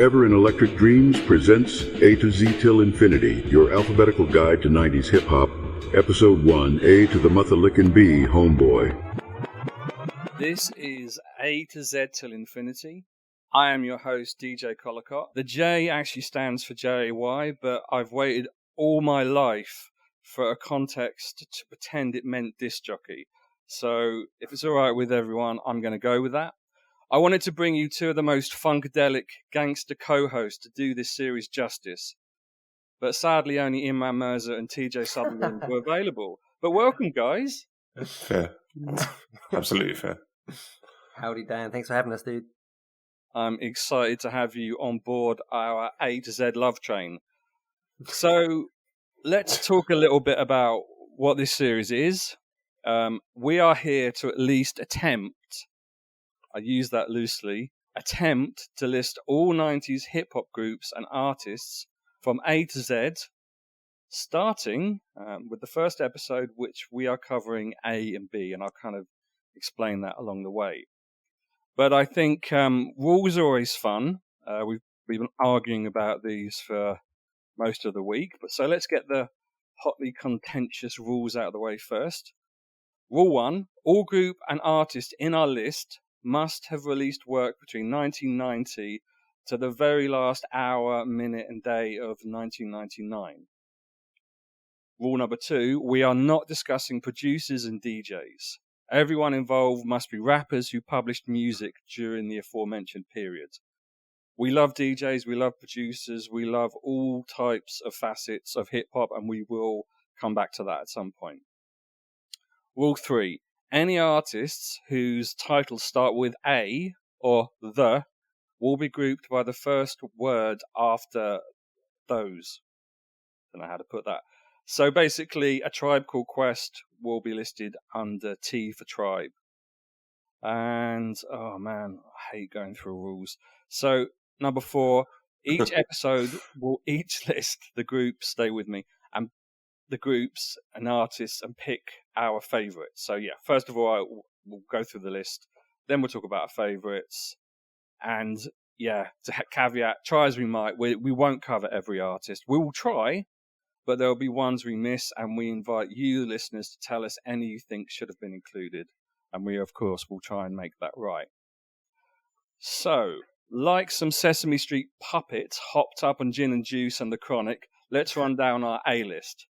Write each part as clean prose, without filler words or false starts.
Forever in Electric Dreams presents A to Z Til Infinity, your alphabetical guide to 90s hip-hop, Episode 1, A to the Muthalickin' B, Homeboy. This is A to Z Til Infinity. I am your host, DJ Collacott. The J actually stands for J-A-Y, but I've waited all my life for a context to pretend it meant disc jockey. So if it's all right with everyone, I'm going to go with that. I wanted to bring you two of the most funkadelic gangster co-hosts to do this series justice. But sadly, only Imran Mirza and TJ Sutherland were available. But welcome, guys. Fair. Absolutely fair. Howdy, Dan. Thanks for having us, dude. I'm excited to have you on board our A to Z love train. So let's talk a little bit about what this series is. We are here to at least attempt, I use that loosely, attempt to list all 90s hip-hop groups and artists from A to Z, starting with the first episode, which we are covering A and B, and I'll kind of explain that along the way. But I think rules are always fun. We've been arguing about these for most of the week, but so let's get the hotly contentious rules out of the way first. Rule 1, all group and artist in our list must have released work between 1990 to the very last hour, minute, and day of 1999. Rule number 2, we are not discussing producers and DJs. Everyone involved must be rappers who published music during the aforementioned period. We love DJs, we love producers, we love all types of facets of hip-hop, and we will come back to that at some point. Rule 3, any artists whose titles start with A or the will be grouped by the first word after those. Don't know how to put that. So basically, A Tribe Called Quest will be listed under T for Tribe. And, oh man, I hate going through rules. So, number 4, each episode will each list the groups, stay with me, and the groups and artists and pick our favourites. So yeah, first of all, we'll go through the list. Then we'll talk about our favourites. And yeah, to caveat, try as we might, we won't cover every artist. We will try, but there'll be ones we miss, and we invite you, listeners, to tell us any you think should have been included. And we, of course, will try and make that right. So, like some Sesame Street puppets hopped up on gin and juice and the chronic, let's run down our A-list.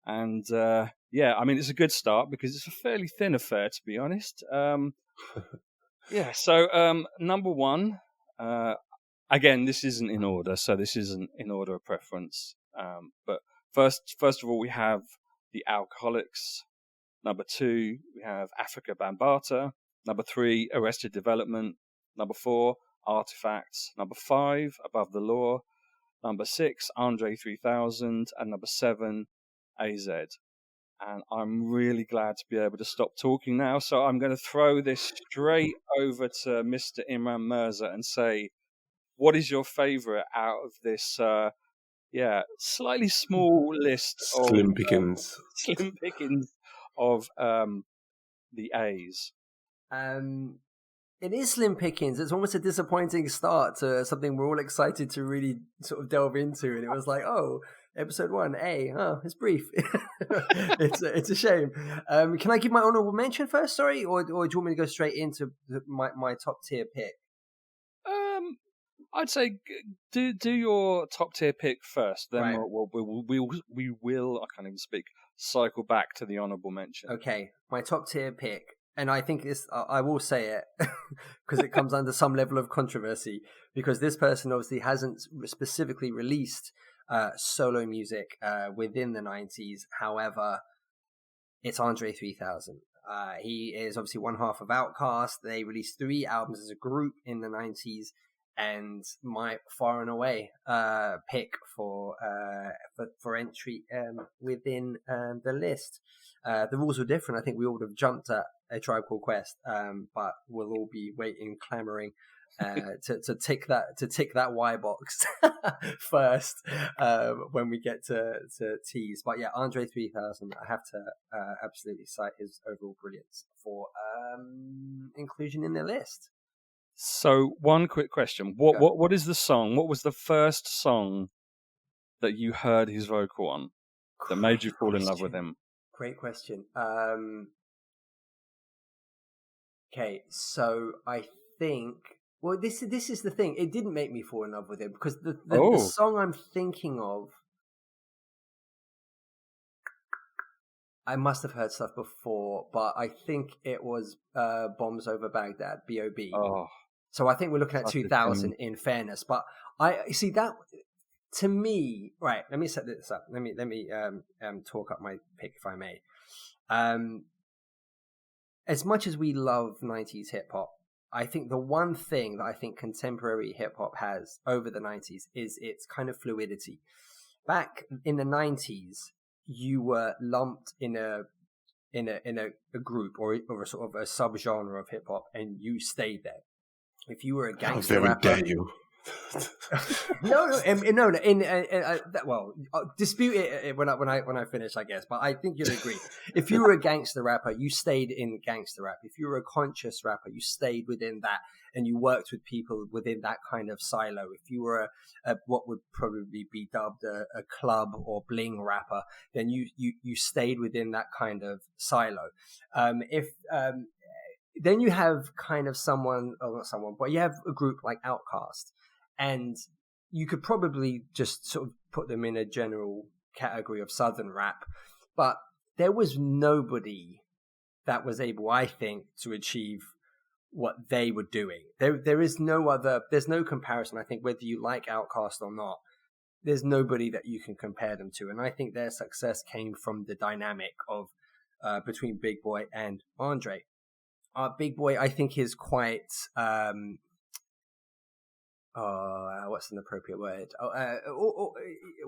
And yeah, I mean, it's a good start because it's a fairly thin affair, to be honest. Yeah, so number 1, again, this isn't in order, so this isn't in order of preference. But first of all, we have the Alkaholiks. Number 2, we have Africa Bambaataa. Number 3, Arrested Development. Number 4, Artifacts. Number 5, Above the Law. Number 6, Andre 3000. And number 7, A-Z. And I'm really glad to be able to stop talking now, so I'm going to throw this straight over to Mr. Imran Mirza and say, what is your favourite out of this slightly small list of Slim pickings. Slim pickings of the A's? It is slim pickings. It's almost a disappointing start to something we're all excited to really sort of delve into, and it was like, oh, episode 1, A. Oh, it's brief. it's a shame. Can I give my honourable mention first? Sorry, or do you want me to go straight into my top tier pick? I'd say do your top tier pick first. Then right. we will. I can't even speak. Cycle back to the honourable mention. Okay, my top tier pick, and I think this. I will say it because it comes under some level of controversy because this person obviously hasn't specifically released solo music within the 90s. However, it's Andre 3000. He is obviously one half of Outkast. They released 3 albums as a group in the 90s, and my far and away pick for entry within the list. The rules were different. I think we all would have jumped at A Tribe Called Quest, but we'll all be waiting, clamoring to tick that Y box first when we get to T's. But yeah, Andre 3000, I have to absolutely cite his overall brilliance for inclusion in the list. So, one quick question: what is the song? What was the first song that you heard his vocal on that made you fall in love with him? Great question. Okay, so I think. Well, this is the thing. It didn't make me fall in love with him because the song I'm thinking of, I must have heard stuff before, but I think it was "Bombs Over Baghdad" B.O.B. Oh, so I think we're looking at 2000. In fairness, but I see that to me. Right, let me set this up. Let me talk up my pick if I may. As much as we love 90s hip hop, I think the one thing that I think contemporary hip hop has over the 90s is its kind of fluidity. Back in the 90s, you were lumped in a group or a sort of a subgenre of hip hop, and you stayed there. If you were a gangster rapper, dare you? Well, dispute it when I finish, I guess. But I think you'll agree. If you were a gangster rapper, you stayed in gangster rap. If you were a conscious rapper, you stayed within that, and you worked with people within that kind of silo. If you were a what would probably be dubbed a club or bling rapper, then you stayed within that kind of silo. Then you have kind of but you have a group like Outkast. And you could probably just sort of put them in a general category of Southern rap. But there was nobody that was able, I think, to achieve what they were doing. There's no comparison. I think whether you like Outkast or not, there's nobody that you can compare them to. And I think their success came from the dynamic of between Big Boy and Andre. Big Boy, I think, is quite... what's an appropriate word?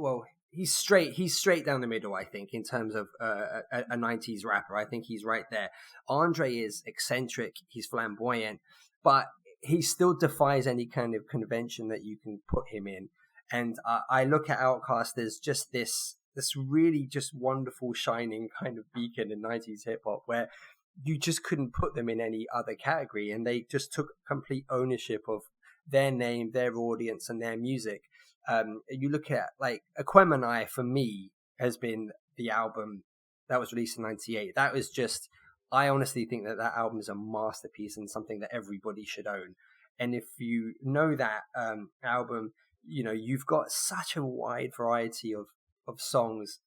Well, he's straight down the middle, I think, in terms of a 90s rapper. I think he's right there. Andre is eccentric, he's flamboyant, but he still defies any kind of convention that you can put him in. And I look at Outkast as just this really just wonderful, shining kind of beacon in 90s hip hop where you just couldn't put them in any other category, and they just took complete ownership of their name, their audience, and their music. You look at like Aquemini, for me, has been the album that was released in '98. That was just, I honestly think that album is a masterpiece and something that everybody should own. And if you know that album, you know, you've got such a wide variety of songs.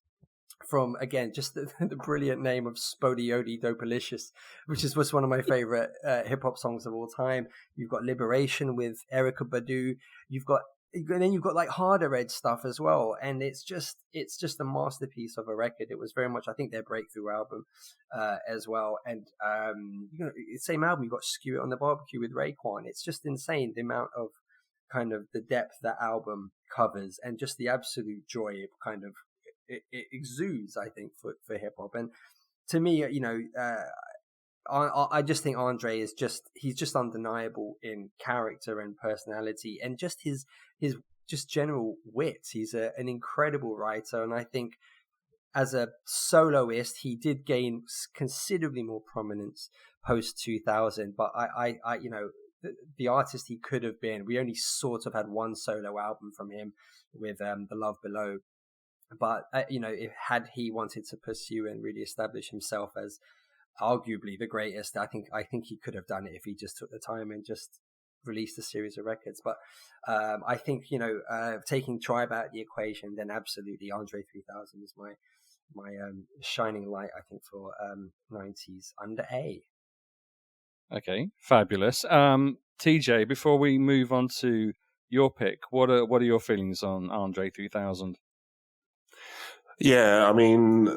From, again, just the brilliant name of Spodiodi Dopalicious, which was one of my favorite hip-hop songs of all time. You've got Liberation with Erykah Badu. You've got like harder edge stuff as well. And it's just a masterpiece of a record. It was very much, I think, their breakthrough album as well. And, same album, you've got Skew It on the Barbecue with Raekwon. It's just insane, the amount of kind of the depth that album covers and just the absolute joy it kind of it exudes, I think, for hip hop. And to me, you know, I just think Andre is he's just undeniable in character and personality and just his just general wit. He's an incredible writer, and I think as a soloist, he did gain considerably more prominence post 2000. But I you know, the artist he could have been, we only sort of had one solo album from him with The Love Below. But, you know, had he wanted to pursue and really establish himself as arguably the greatest, I think he could have done it if he just took the time and just released a series of records. But I think, you know, taking Tribe out of the equation, then absolutely Andre 3000 is my shining light, I think, for 90s under A. Okay, fabulous. TJ, before we move on to your pick, what are your feelings on Andre 3000? Yeah, I mean,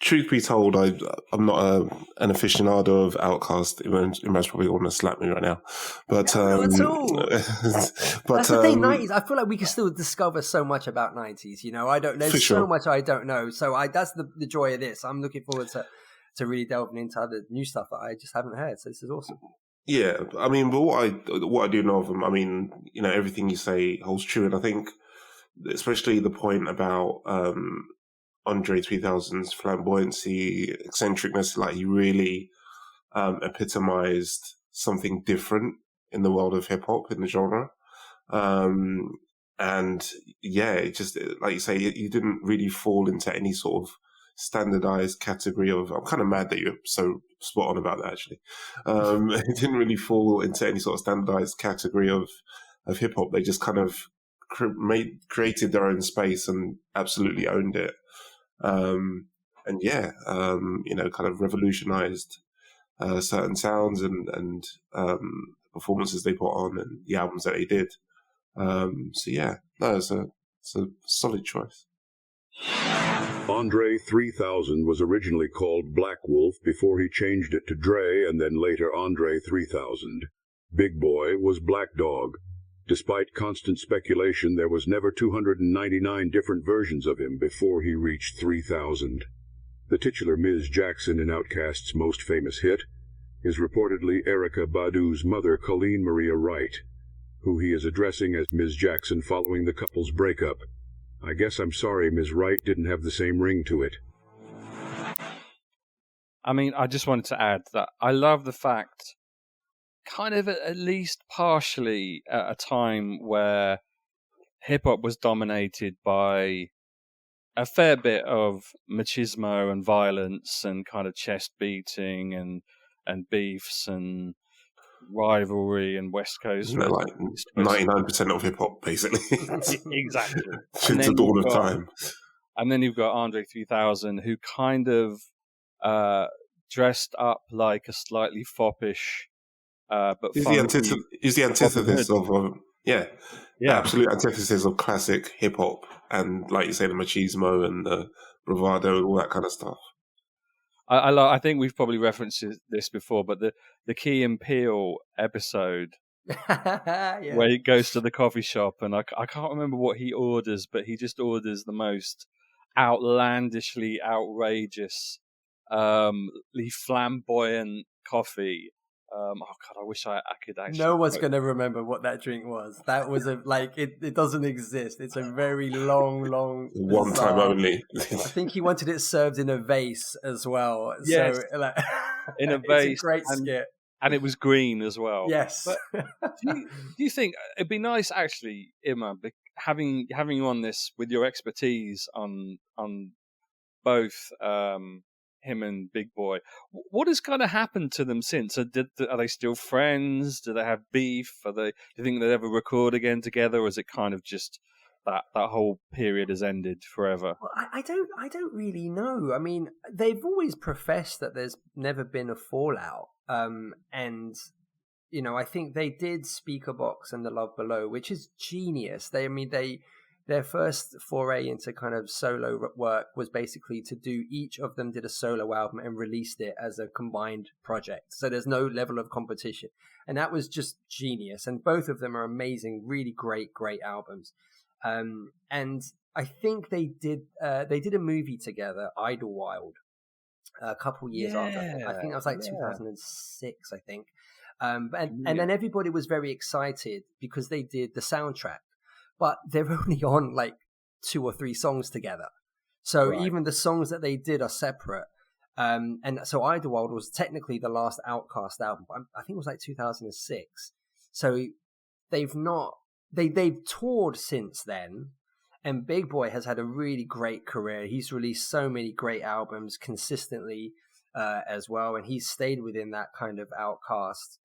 truth be told, I'm not an aficionado of Outkast. Imran's probably want to slap me right now, but not at all. but that's the thing. 90s. I feel like we can still discover so much about 90s. You know, there's so much I don't know. So that's the joy of this. I'm looking forward to really delving into other new stuff that I just haven't heard. So this is awesome. Yeah, I mean, but what I do know of him, I mean, you know, everything you say holds true, and I think, especially the point about Andre 3000's flamboyancy, eccentricness, like he really epitomized something different in the world of hip hop, in the genre. And yeah, it just, like you say, you didn't really fall into any sort of standardized category of, I'm kind of mad that you're so spot on about that, actually. It didn't really fall into any sort of standardized category of hip hop. They just kind of created their own space and absolutely owned it. And yeah, kind of revolutionized certain sounds and performances they put on and the albums that they did. So yeah, no, it's a solid choice. Andre 3000 was originally called Black Wolf before he changed it to Dre and then later Andre 3000. Big Boy was Black Dog. Despite constant speculation, there was never 299 different versions of him before he reached 3000. The titular Ms. Jackson in Outkast's most famous hit is reportedly Erykah Badu's mother, Colleen Maria Wright, who he is addressing as Ms. Jackson following the couple's breakup. I guess I'm sorry Ms. Wright didn't have the same ring to it. I mean, I just wanted to add that I love the fact, kind of at least partially at a time where hip-hop was dominated by a fair bit of machismo and violence and kind of chest beating and beefs and rivalry and West Coast. Isn't it like 99% of hip hop, basically? Exactly. Since the dawn of time. And then you've got Andre 3000, who kind of dressed up like a slightly foppish, but he's the antithesis of absolute antithesis of classic hip hop, and like you say, the machismo and the bravado and all that kind of stuff. I think we've probably referenced this before, but the Key and Peele episode where he goes to the coffee shop and I can't remember what he orders, but he just orders the most outlandishly outrageous, flamboyant coffee. Oh God, I wish I could actually. No one's going to remember what that drink was. That was it doesn't exist. It's a very long one bizarre. Time only. I think he wanted it served in a vase as well. Yes, so, in a vase. It's a great skit. And it was green as well. Yes. But do you think it'd be nice, actually, Imran, having you on this with your expertise on both him and Big Boy? What has kind of happened to them since? Are they still friends? Do they have beef? Do you think they'll ever record again together, or is it kind of just that whole period has ended forever? Well, I don't really know. I mean, they've always professed that there's never been a fallout. And I think they did Speakerbox and The Love Below, which is genius. Their first foray into kind of solo work was basically to do, each of them did a solo album and released it as a combined project. So there's no level of competition. And that was just genius. And both of them are amazing, really great albums. And I think they did a movie together, Idlewild, a couple years after. I think that was like 2006, I think. And then everybody was very excited because they did the soundtrack. But they're only on like 2 or 3 songs together. So even the songs that they did are separate. And so Idlewild was technically the last Outkast album. I think it was like 2006. So they've toured since then. And Big Boy has had a really great career. He's released so many great albums consistently as well. And he's stayed within that kind of Outkast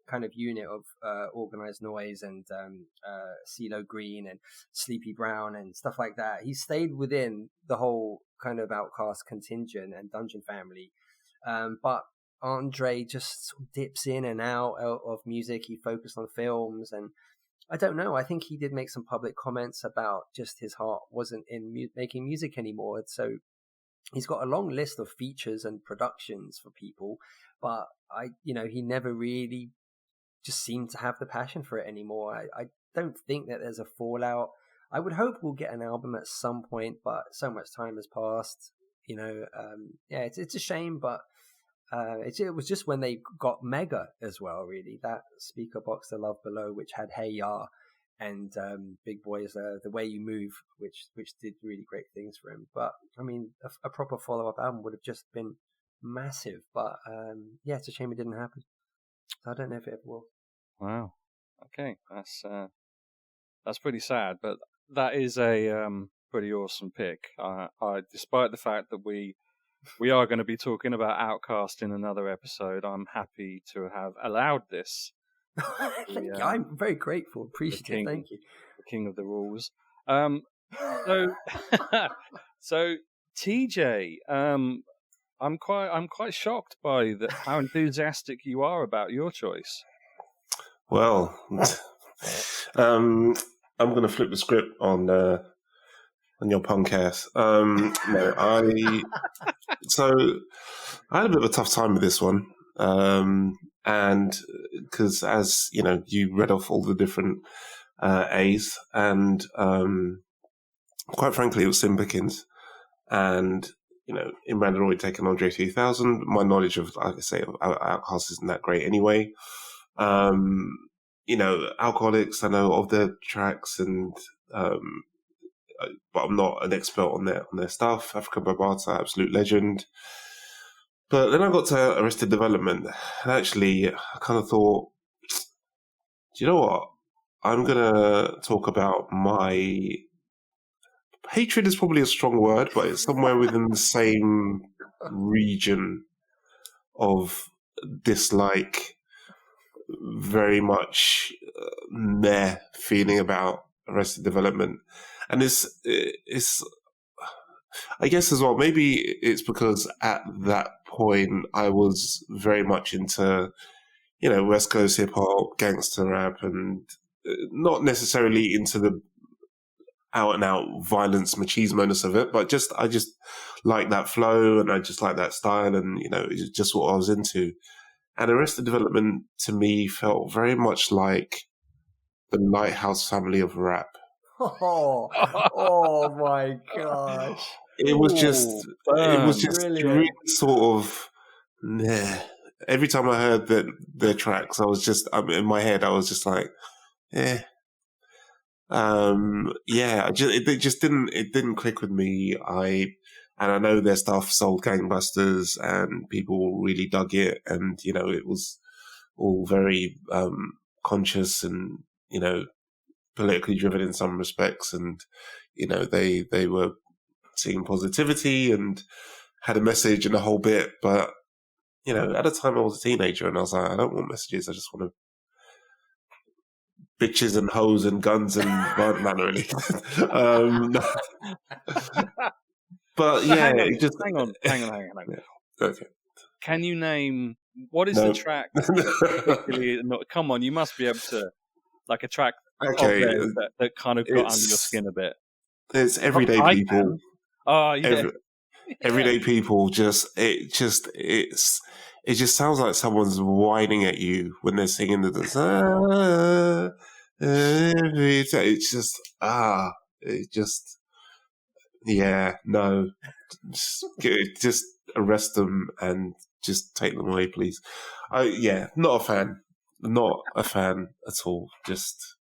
kind of unit of Organized Noise and CeeLo Green and Sleepy Brown and stuff like that. He stayed within the whole kind of Outkast contingent and Dungeon Family. But Andre just dips in and out of music. He focused on films, and I don't know. I think he did make some public comments about just his heart wasn't in making music anymore. So he's got a long list of features and productions for people, but he never really just seemed to have the passion for it anymore. I don't think that there's a fallout. I would hope we'll get an album at some point, but so much time has passed. It's a shame, but it was just when they got mega as well, really. That Speakerbox, The Love Below, which had Hey Ya, and Big Boy's The Way You Move, which did really great things for him. But I mean, a proper follow-up album would have just been massive. But it's a shame it didn't happen. I don't know if it ever will. Wow. Okay, that's pretty sad, but that is a pretty awesome pick. Despite the fact that we are going to be talking about Outkast in another episode, I'm happy to have allowed this. Thank you. I'm very grateful, appreciative. Thank you. The king of the rules. So TJ, I'm quite shocked by how enthusiastic you are about your choice. Well, I'm going to flip the script on your podcast. So I had a bit of a tough time with this one, and because as you know, you read off all the different A's, and quite frankly, it was Sim Pickens, and you know, Imran had already taken Andre 3000. My knowledge of, like I say, of Alkaholiks isn't that great anyway. You know, Alkaholiks, I know of their tracks, and but I'm not an expert on their stuff. Africa Bambaataa, absolute legend. But then I got to Arrested Development, and actually, I kind of thought, do you know what? I'm gonna talk about my hatred is probably a strong word, but it's somewhere within the same region of dislike. Very much meh feeling about Arrested Development, and it's I guess as well, maybe it's because at that point I was very much into, you know, West Coast hip hop, gangster rap, and not necessarily into the out and out violence, machismo-ness of it, but I just like that flow, and I just like that style, and you know, it's just what I was into. And Arrested Development, to me, felt very much like the Lighthouse family of rap. Oh my gosh! It was just Brilliant. really sort of, nah. Every time I heard their tracks, I was just, in my head, I was just like, eh. Yeah, it didn't click with me. And I know their stuff sold gangbusters, and people really dug it, and you know, it was all very conscious and, you know, politically driven in some respects, and you know, they were seeing positivity and had a message and a whole bit. But you know, at the time I was a teenager, and I was like, I don't want messages. I just want bitches and hoes and guns and violent manner, really. But yeah, hang on. Okay. Can you name what is the track? Come on, you must be able to, like, a track that kind of got under your skin a bit. It's Everyday People. Oh yeah. Everyday People. It just sounds like someone's whining at you when they're singing the. It's just yeah, no, just arrest them and just take them away, please. Not a fan at all. Just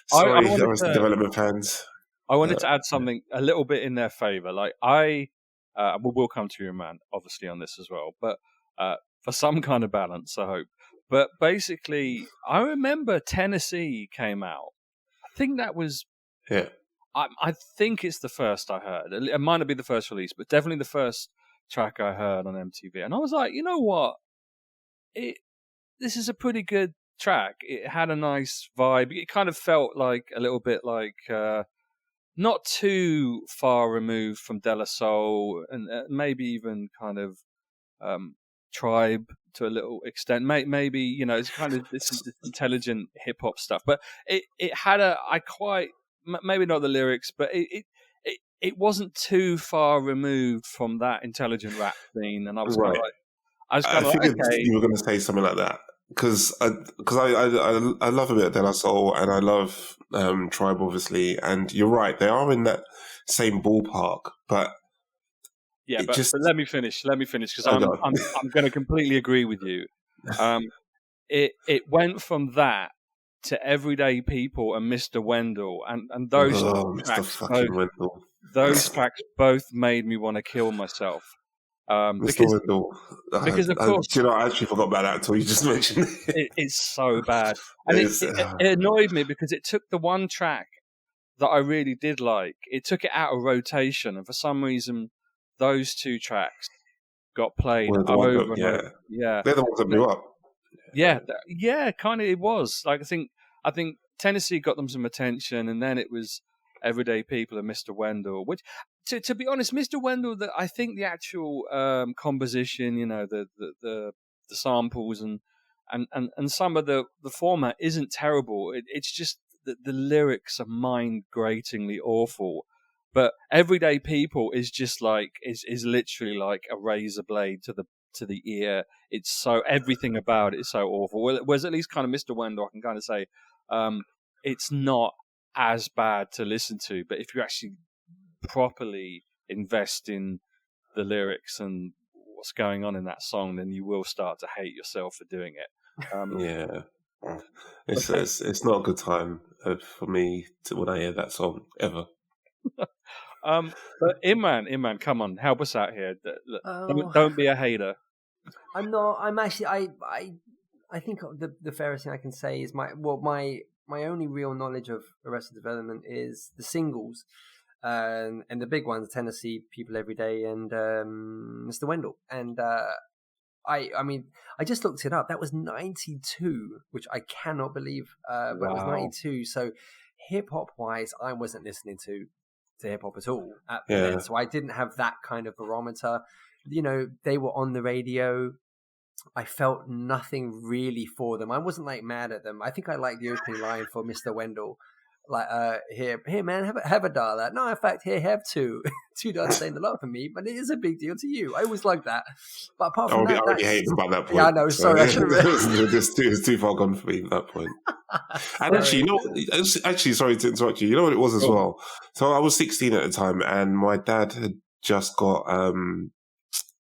sorry, Arrested Development fans. I wanted to add something a little bit in their favor. Like we'll come to you, man, obviously on this as well, but for some kind of balance, I hope. But basically, I remember Tennessee came out. I think that was I think it's the first I heard. It might not be the first release, but definitely the first track I heard on MTV. And I was like, you know what? This is a pretty good track. It had a nice vibe. It kind of felt like a little bit like not too far removed from De La Soul, and maybe even kind of Tribe to a little extent. Maybe, you know, it's kind of this intelligent hip hop stuff. But it had maybe not the lyrics, but it wasn't too far removed from that intelligent rap scene, and I was kind of like, I figured you were going to say something like that, because I love a bit of De La Soul, and I love Tribe, obviously, and you're right, they are in that same ballpark, but yeah, but let me finish because I'm going to completely agree with you. It went from that to Everyday People and Mr. Wendell, and those tracks, those tracks both made me want to kill myself. Mr. Wendell. Because of course, do you know, I actually forgot about that until you just mentioned it. It's so bad, and it annoyed me because it took the one track that I really did like. It took it out of rotation, and for some reason, those two tracks got played over and over. Yeah, they're the ones that blew up. Yeah, kind of. It was like I think Tennessee got them some attention, and then it was Everyday People and Mr. Wendell. Which, to be honest, Mr. Wendell, I think the actual composition, you know, the samples and some of the format isn't terrible. It's just the lyrics are mind-gratingly awful. But Everyday People is just like is literally like a razor blade to the ear. It's so, everything about it is so awful. Whereas at least kind of Mr. Wendell, I can kind of say it's not as bad to listen to. But if you actually properly invest in the lyrics and what's going on in that song, then you will start to hate yourself for doing it. It's not a good time for me when I hear that song ever. But Imran, come on, help us out here. Don't be a hater. I'm not. I'm actually. I think the fairest thing I can say is my only real knowledge of Arrested Development is the singles, and the big ones: Tennessee, People Every Day, and Mr. Wendell. And I mean, I just looked it up. That was 92, which I cannot believe. But it was 92. So hip hop wise, I wasn't listening to hip hop at all at the end. So I didn't have that kind of barometer. You know, they were on the radio. I felt nothing really for them. I wasn't like mad at them. I think I liked the opening line for Mr. Wendell. Like, here, man, have a dollar. No, in fact, here, have $2. $2 ain't a lot for me, but it is a big deal to you. I always like that. But apart from that, I already hate them by that point. Yeah, I know. Sorry, I should have. It's too far gone for me at that point. And actually, you know, sorry to interrupt you. You know what it was as well. So I was 16 at the time, and my dad had just got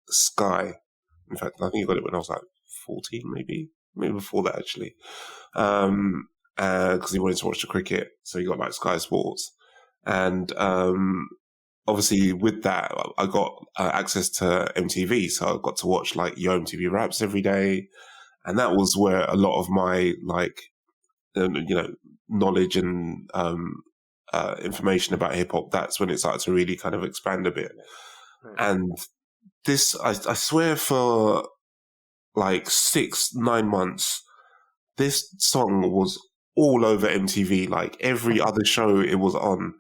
Sky. In fact, I think he got it when I was like 14, maybe before that actually. Because he wanted to watch the cricket, so he got like Sky Sports, and obviously with that I got access to MTV, so I got to watch like Yo MTV Raps every day, and that was where a lot of my like knowledge and information about hip hop. That's when it started to really kind of expand a bit, and this I swear for like 6-9 months, this song was all over MTV, like every other show it was on,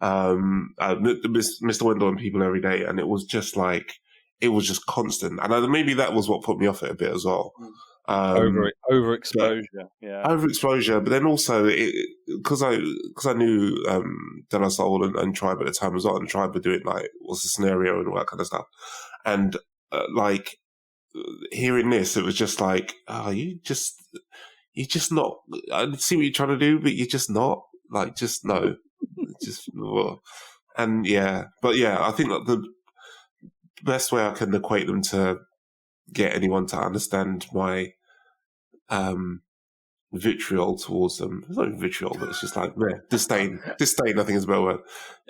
Mr. Wendell and People Every Day, and it was just constant. And maybe that was what put me off it a bit as well. Overexposure, overexposure. But then also because I knew De La Soul and Tribe at the time as well, and Tribe were doing like what's the scenario and all that kind of stuff, and like hearing this, it was just like, oh, you're just not. I see what you're trying to do, but you're just not. Like, just no, just. And I think that the best way I can equate them to get anyone to understand my vitriol towards them. It's not even vitriol, but it's just like disdain. Disdain, I think is a better word.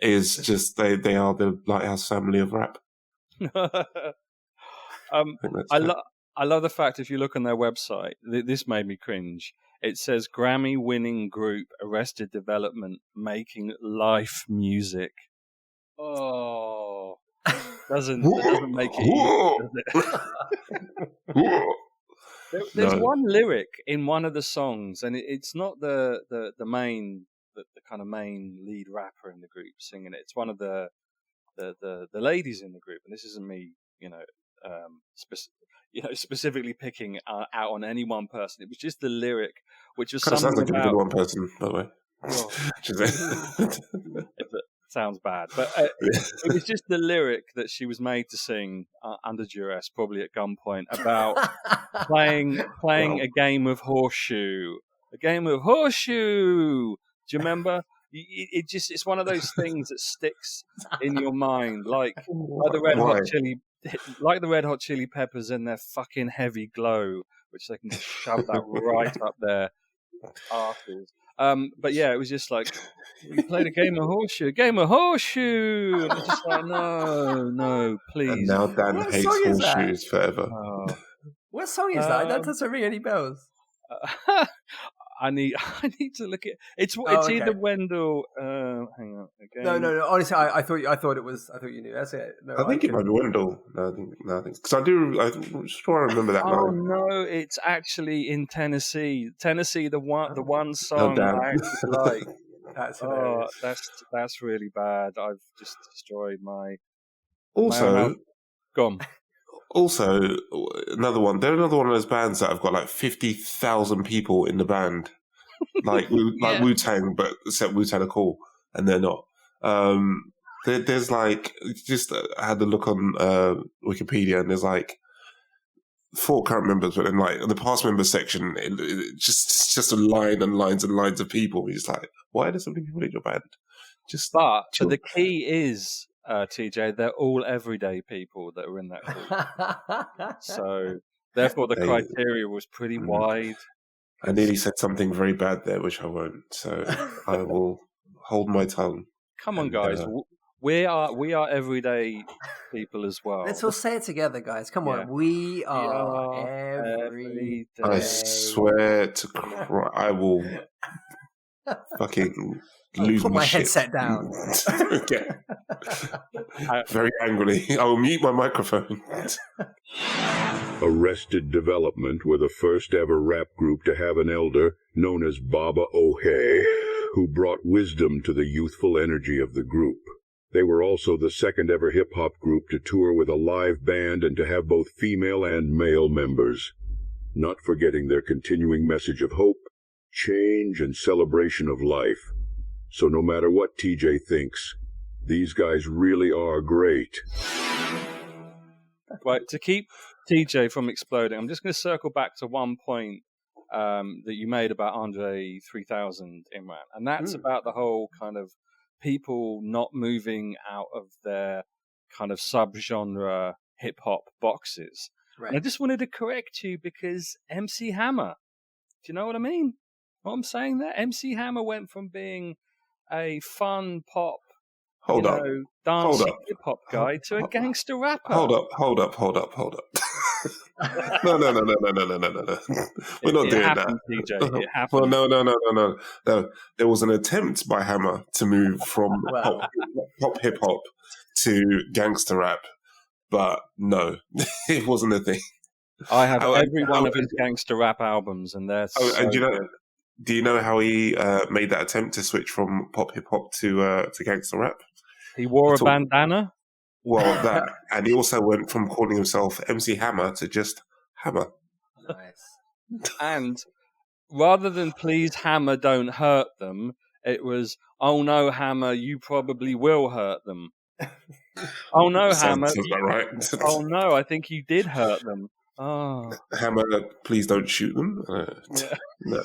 Is just they are the Lighthouse family of rap. I love the fact, if you look on their website, this made me cringe. It says Grammy-winning group Arrested Development making life music. Oh, doesn't make it easy, does it? There's one lyric in one of the songs, and it's not the kind of main lead rapper in the group singing it. It's one of the ladies in the group, and this isn't me, specifically picking out on any one person. It was just the lyric, which was something sounds like about one person, by the way. It sounds bad, but it was just the lyric that she was made to sing under duress, probably at gunpoint, about playing a game of horseshoe. A game of horseshoe. Do you remember? It's one of those things that sticks in your mind, like the Red Hot Chili Peppers and their fucking Heavy Glow, which they can just shove that right up their asses. But yeah, it was just like, we played a game of horseshoe, and it's just like, no, please. And now Dan What hates song is that? horseshoes forever. Oh. What song is that? That doesn't ring any bells. I need to look at it's okay. either Wendell. Hang on again. No. Honestly, I thought you knew. That's it. No, I think it might be Wendell. No, I think because I'm sure I remember that. Oh line. no, it's actually in Tennessee. The one song damn. I actually like. That's hilarious. That's really bad. I've just destroyed my. Also, gone. Also, another one. They're another one of those bands that have got like 50,000 people in the band, like Wu-Tang, but except Wu-Tang are cool, and they're not. There's like just I had to look on Wikipedia, and there's like 4 current members, but then like in the past members section, it's just a line and lines and lines of people. It's like, why are there so many people in your band? But the key is. TJ, they're all everyday people that are in that group. So, therefore, the criteria was pretty wide. I nearly said something very bad there, which I won't. So, I will hold my tongue. Come on, guys. We are everyday people as well. Let's all say it together, guys. Come on. We are everyday. I swear to Christ, I will fucking... Put my headset down. Okay. Very angrily. I will mute my microphone. Arrested Development were the first ever rap group to have an elder known as Baba Ohe, who brought wisdom to the youthful energy of the group. They were also the second ever hip-hop group to tour with a live band and to have both female and male members. Not forgetting their continuing message of hope, change, and celebration of life. So no matter what TJ thinks, these guys really are great. Right, to keep TJ from exploding, I'm just going to circle back to one point that you made about Andre 3000, Imran. And that's about the whole kind of people not moving out of their kind of subgenre hip-hop boxes. Right. And I just wanted to correct you because MC Hammer, do you know what I mean? What I'm saying there? MC Hammer went from being a fun pop, dance hip hop guy to a gangster rapper. Hold up. No. We're not doing that. TJ. It happened. Well, no. There was an attempt by Hammer to move from pop hip hop to gangster rap, but no, it wasn't a thing. I have every one of his gangster rap albums, and they're and do you know how he made that attempt to switch from pop hip hop to gangster rap? He wore a bandana. Well, that, and he also went from calling himself MC Hammer to just Hammer. Nice. And rather than "Please Hammer, don't hurt them," it was "Oh no, Hammer, you probably will hurt them." Oh no, Hammer. Sounds about right. Oh no, I think you did hurt them. Oh, Hammer, please don't shoot them. No.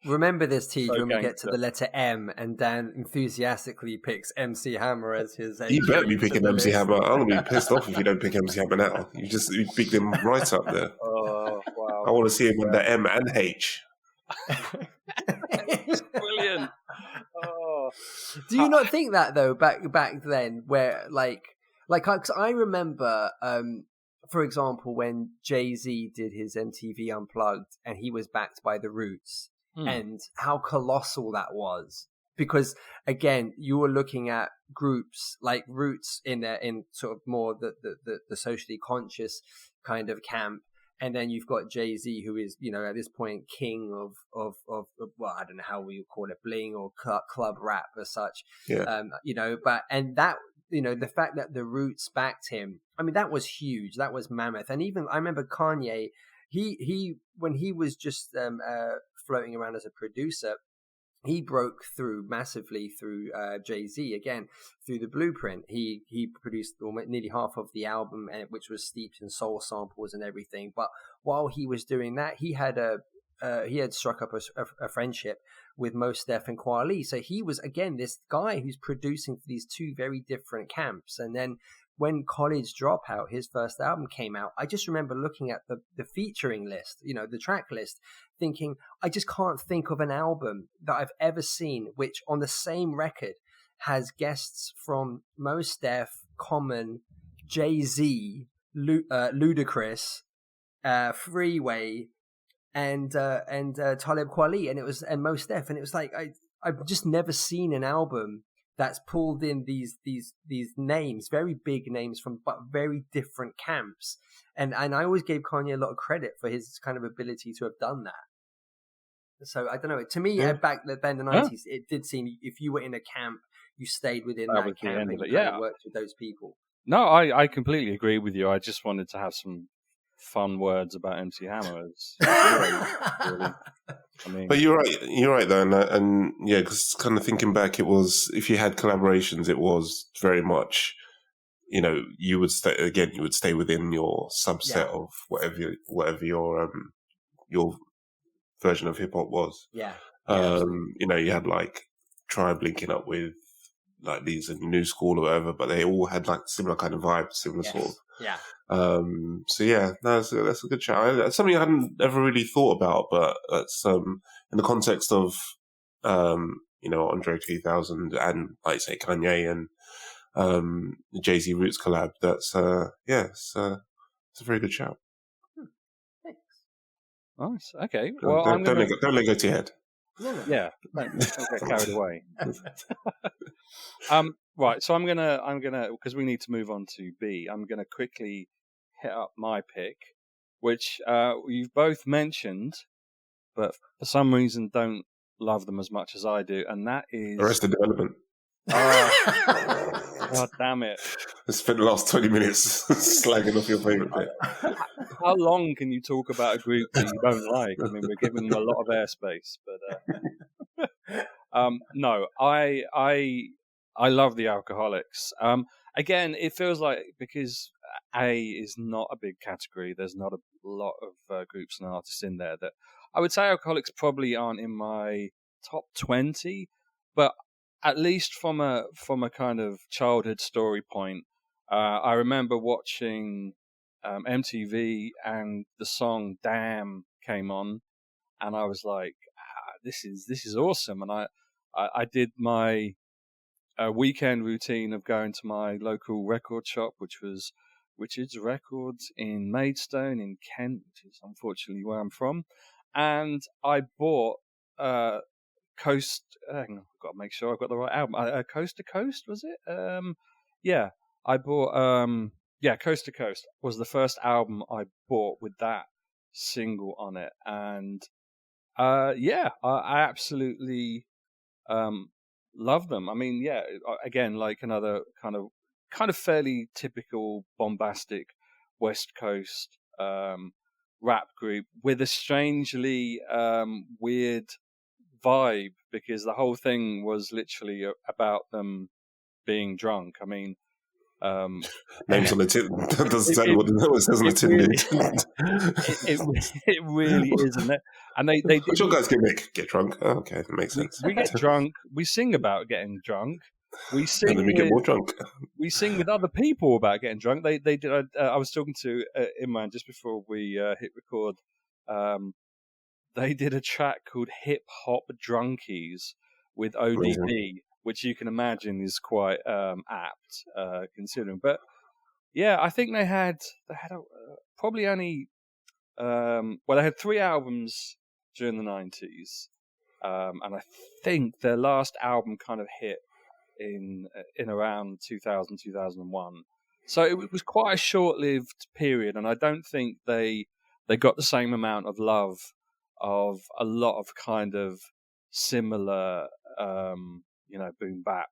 Remember this, Teague, when we get to the letter M and Dan enthusiastically picks MC Hammer as his... You better be picking MC Hammer. I'm going to be pissed off if you don't pick MC Hammer now. You picked him right up there. Oh, wow. I want to see him under M and H. It's brilliant. Oh. Do you not think that, though, back then, where, cause I remember... for example, when Jay-Z did his MTV Unplugged and he was backed by The Roots and how colossal that was. Because, again, you were looking at groups like Roots in sort of more the socially conscious kind of camp. And then you've got Jay-Z, who is, at this point, king of well, I don't know how we would call it, bling or club rap as such. Yeah. The fact that the Roots backed him, I mean, that was huge. That was mammoth. And even I remember Kanye, he when he was just floating around as a producer, he broke through massively through Jay-Z, again, through the Blueprint. He produced nearly half of the album, which was steeped in soul samples and everything. But while he was doing that, he had struck up a friendship with Mos Def and Kweli. So he was, again, this guy who's producing for these two very different camps. And then when College Dropout, his first album, came out, I just remember looking at the featuring list, the track list, thinking, I just can't think of an album that I've ever seen which on the same record has guests from Mos Def, Common, Jay-Z, Ludacris, Freeway, and Talib Kweli, and Mos Def, and it was like I've just never seen an album that's pulled in these names, very big names from but very different camps, and I always gave Kanye a lot of credit for his kind of ability to have done that. So I don't know. To me, back then in the 90s, it did seem if you were in a camp, you stayed within that camp and you worked with those people. No, I completely agree with you. I just wanted to have some fun words about MC Hammer. Really, I mean, but you're right though, and yeah, because kind of thinking back, it was if you had collaborations, it was very much, you would stay within your subset of whatever your version of hip hop was. Yeah. You had like Tribe linking up with like these New School or whatever, but they all had like similar kind of vibe, similar sort of. Yeah. So yeah, no, that's a good shout. That's something I hadn't ever really thought about, but that's in the context of Andre 3000 and like say Kanye and the Jay-Z Roots collab. That's it's a very good shout. Thanks. Nice. Okay. Well, don't let it go to your head. No. Yeah, don't get carried away. Right, so I'm gonna because we need to move on to B. I'm gonna quickly hit up my pick, which you've both mentioned, but for some reason don't love them as much as I do, and that is Arrested Development. God damn it! I spent the last 20 minutes slagging off your favorite bit. How long can you talk about a group that you don't like? I mean, we're giving them a lot of airspace, but no, I love the Alkaholiks. Again, it feels like because A is not a big category, there's not a lot of groups and artists in there that I would say Alkaholiks probably aren't in my top 20, but at least from a kind of childhood story point, I remember watching MTV and the song "Damn" came on, and I was like, "This is awesome!" And I did my weekend routine of going to my local record shop, which was Richard's Records in Maidstone in Kent, which is unfortunately where I'm from, and I bought Coast. I've got to make sure I've got the right album. Coast to Coast, was it? Yeah, I bought. Coast to Coast was the first album I bought with that single on it, and I absolutely love them. I mean, again, like another kind of fairly typical bombastic West Coast rap group with a strangely weird vibe, because the whole thing was literally about them being drunk. I mean, names on the tin doesn't tell you what it says on the tin. It really isn't it? And they what your guys get drunk. Oh, okay, that makes sense. We get drunk. We sing about getting drunk. We sing. And then we get more drunk. We sing with other people about getting drunk. They did. I was talking to Imran just before we hit record. They did a track called Hip Hop Drunkies with ODB, which you can imagine is quite apt considering. But yeah, I think they had probably only they had 3 albums during the 90s, and I think their last album kind of hit in around 2000, 2001. So it was quite a short-lived period, and I don't think they got the same amount of love of a lot of kind of similar, boom bap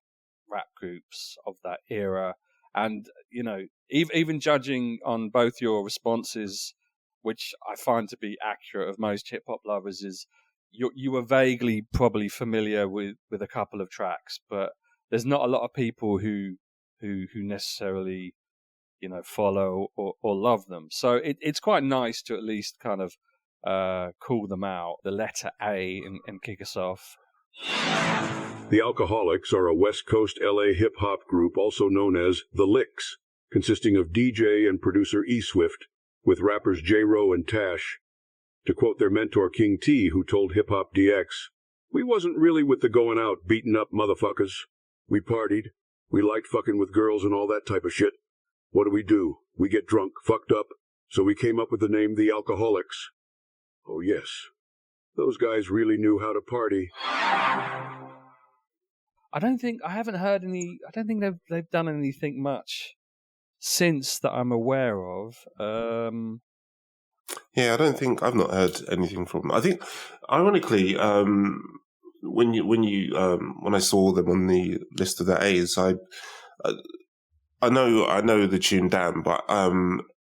rap groups of that era. And, even judging on both your responses, which I find to be accurate of most hip hop lovers, is you were vaguely probably familiar with a couple of tracks, but there's not a lot of people who necessarily, follow or love them. So it's quite nice to at least kind of call them out, the letter A, and kick us off. The Alkaholiks are a West Coast LA hip-hop group also known as The Licks, consisting of DJ and producer E-Swift, with rappers J-Ro and Tash. To quote their mentor King T, who told Hip Hop DX, "We wasn't really with the going out, beating up motherfuckers. We partied. We liked fucking with girls and all that type of shit. What do? We get drunk, fucked up, so we came up with the name the Alkaholiks. Oh yes, those guys really knew how to party." I don't think they've done anything much since that I'm aware of. Yeah, I've not heard anything from them. I think, ironically, when I saw them on the list of the A's, I know the tune "Damn," but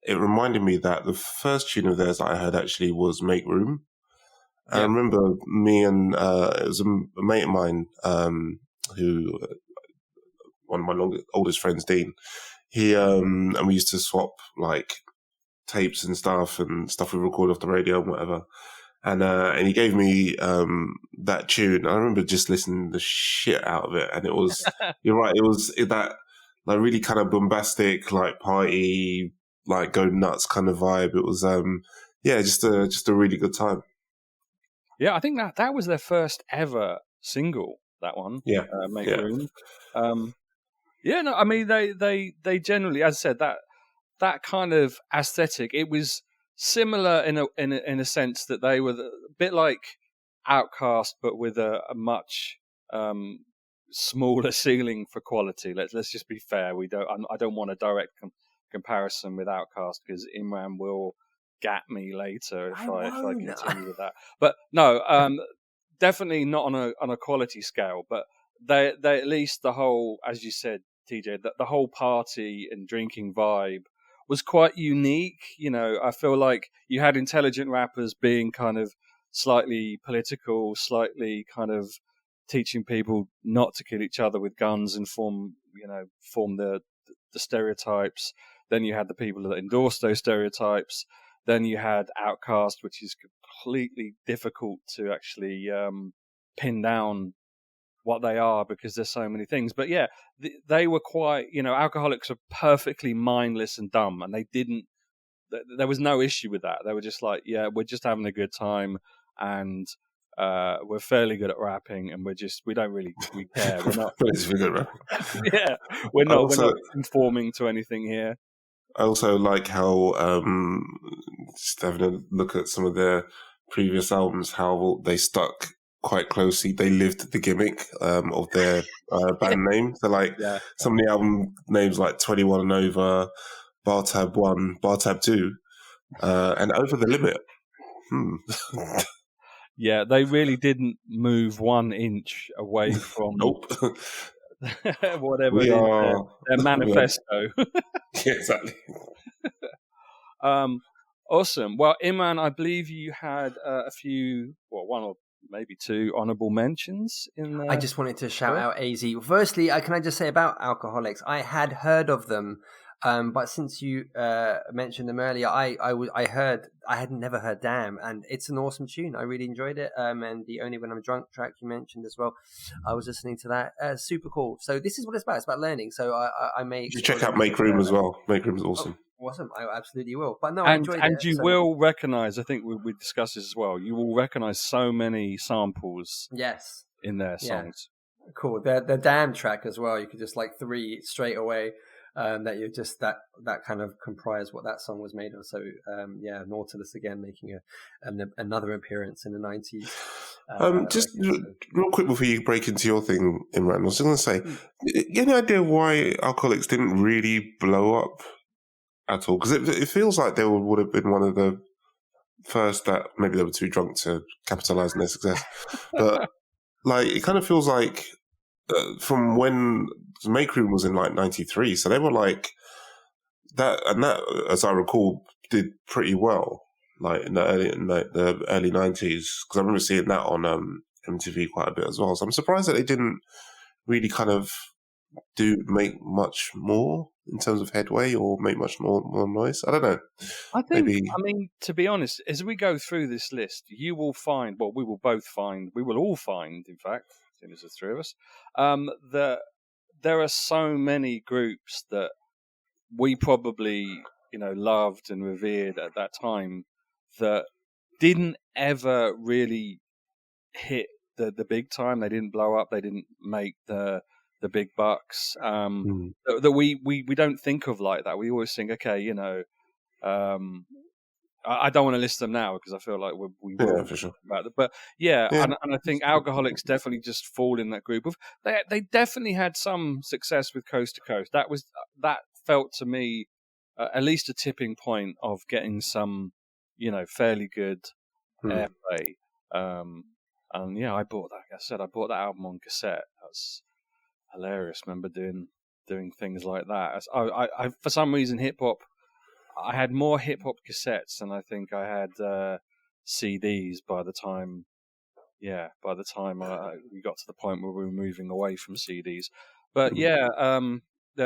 it reminded me that the first tune of theirs that I heard actually was "Make Room." And I remember me and it was a mate of mine who, one of my oldest friends, Dean. He and we used to swap like tapes and stuff we record off the radio and whatever. And he gave me that tune. I remember just listening the shit out of it, and it was you're right. It was that like really kind of bombastic, like party, like go nuts kind of vibe. It was just a really good time. Yeah, I think that was their first ever single. That one, Make Room. No, I mean they generally, as I said, that kind of aesthetic. It was similar in a sense that they were a bit like Outkast, but with a much smaller ceiling for quality. Let's just be fair. I don't want a direct comparison with Outkast because Imran will gat me later if I continue with that. But no, definitely not on a quality scale. But they at least the whole, as you said, TJ, the whole party and drinking vibe was quite unique. You know, I feel like you had intelligent rappers being kind of slightly political, slightly kind of teaching people not to kill each other with guns and form the stereotypes. Then you had the people that endorsed those stereotypes. Then you had Outkast, which is completely difficult to actually pin down what they are because there's so many things. But yeah, they were quite, Alkaholiks are perfectly mindless and dumb, and there was no issue with that. They were just like, yeah, we're just having a good time, and we're fairly good at rapping, and we don't really care. We're not, yeah, we're not conforming to anything here. I also like how, just having a look at some of their previous albums, how they stuck quite closely. They lived the gimmick of their band name. So like some of the album names like 21 and Over, Bar Tab 1, Bar Tab 2, and Over the Limit. Yeah, they really didn't move 1 inch away from nope. whatever their manifesto. Yeah, exactly. Awesome. Well, Imran, I believe you had a few, one or maybe 2 honourable mentions in there. I just wanted to shout out AZ. Firstly, can I just say about Alkaholiks? I had heard of them, but since you mentioned them earlier, I had never heard "Damn," and it's an awesome tune. I really enjoyed it. And the "Only When I'm Drunk" track you mentioned as well, I was listening to that. Super cool. So this is what it's about. It's about learning. So I may check out Make Room as well. Make Room is awesome. Awesome, I absolutely will. But no, I enjoyed it. And you will recognise, I think we discussed this as well, you will recognise so many samples in their songs. Yeah. Cool. The "Damn" track as well, you could just like 3 straight away that you just that kind of comprise what that song was made of. So Nautilus again making another appearance in the 90s. Just real quick before you break into your thing, Imran, I was going to say, any idea why Alkaholiks didn't really blow up at all? Because it feels like they would have been one of the first that maybe they were too drunk to capitalize on their success. But like, it kind of feels like from when Make Room was in like 93, so they were like that, and that, as I recall, did pretty well, like in the early 90s. Because I remember seeing that on MTV quite a bit as well. So I'm surprised that they didn't really kind of make much more in terms of headway or make much more noise. I don't know. I think, to be honest, as we go through this list, you will find, we will all find, in fact, as soon as the 3 of us, that there are so many groups that we probably, loved and revered at that time that didn't ever really hit the big time. They didn't blow up. They didn't make the big bucks. That we don't think of like that. We always think, okay, I don't want to list them now because I feel like we will for sure. about it. But and I think Alkaholiks definitely just fall in that group of. They definitely had some success with Coast to Coast. That felt to me at least a tipping point of getting some, fairly good airplay. And I bought that. Like I said, I bought that album on cassette. That's hilarious. Remember doing things like that. I for some reason hip hop. I had more hip hop cassettes than I think I had CDs by the time. Yeah, by the time we got to the point where we were moving away from CDs. But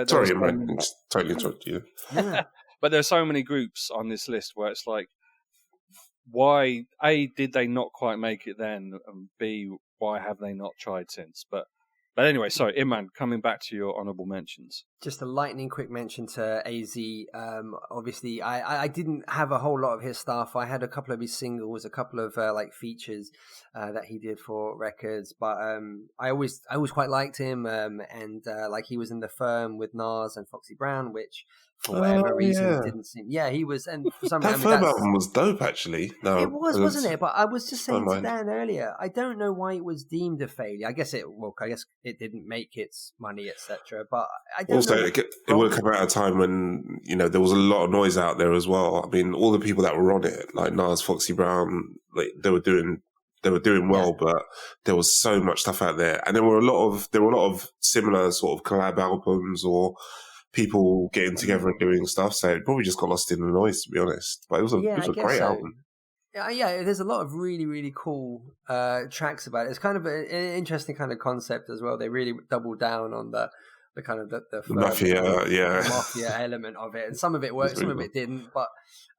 sorry, man, totally interrupted you. But there's so many groups on this list where it's like, why A, did they not quite make it then, and B, why have they not tried since? But anyway, sorry, Imran, coming back to your honourable mentions. Just a lightning quick mention to AZ. Obviously, I didn't have a whole lot of his stuff. I had a couple of his singles, a couple of features that he did for records. But I always quite liked him. And he was in The Firm with Nas and Foxy Brown, which for whatever reason didn't seem. Yeah, he was. And for some that Firm album was dope, actually. No, it wasn't it? But I was just saying to Dan earlier, I don't know why it was deemed a failure. I guess it didn't make its money, etc. But I don't also, know. It would have come at a time when there was a lot of noise out there as well. I mean, all the people that were on it, like Nas, Foxy Brown, like they were doing well, but there was so much stuff out there, and there were a lot of similar sort of collab albums or people getting together and doing stuff. So it probably just got lost in the noise, to be honest. But it was a great album. Yeah, there's a lot of really, really cool tracks about it. It's kind of an interesting kind of concept as well. They really double down on the kind of the mafia, the mafia element of it, and some of it worked, some of it didn't. But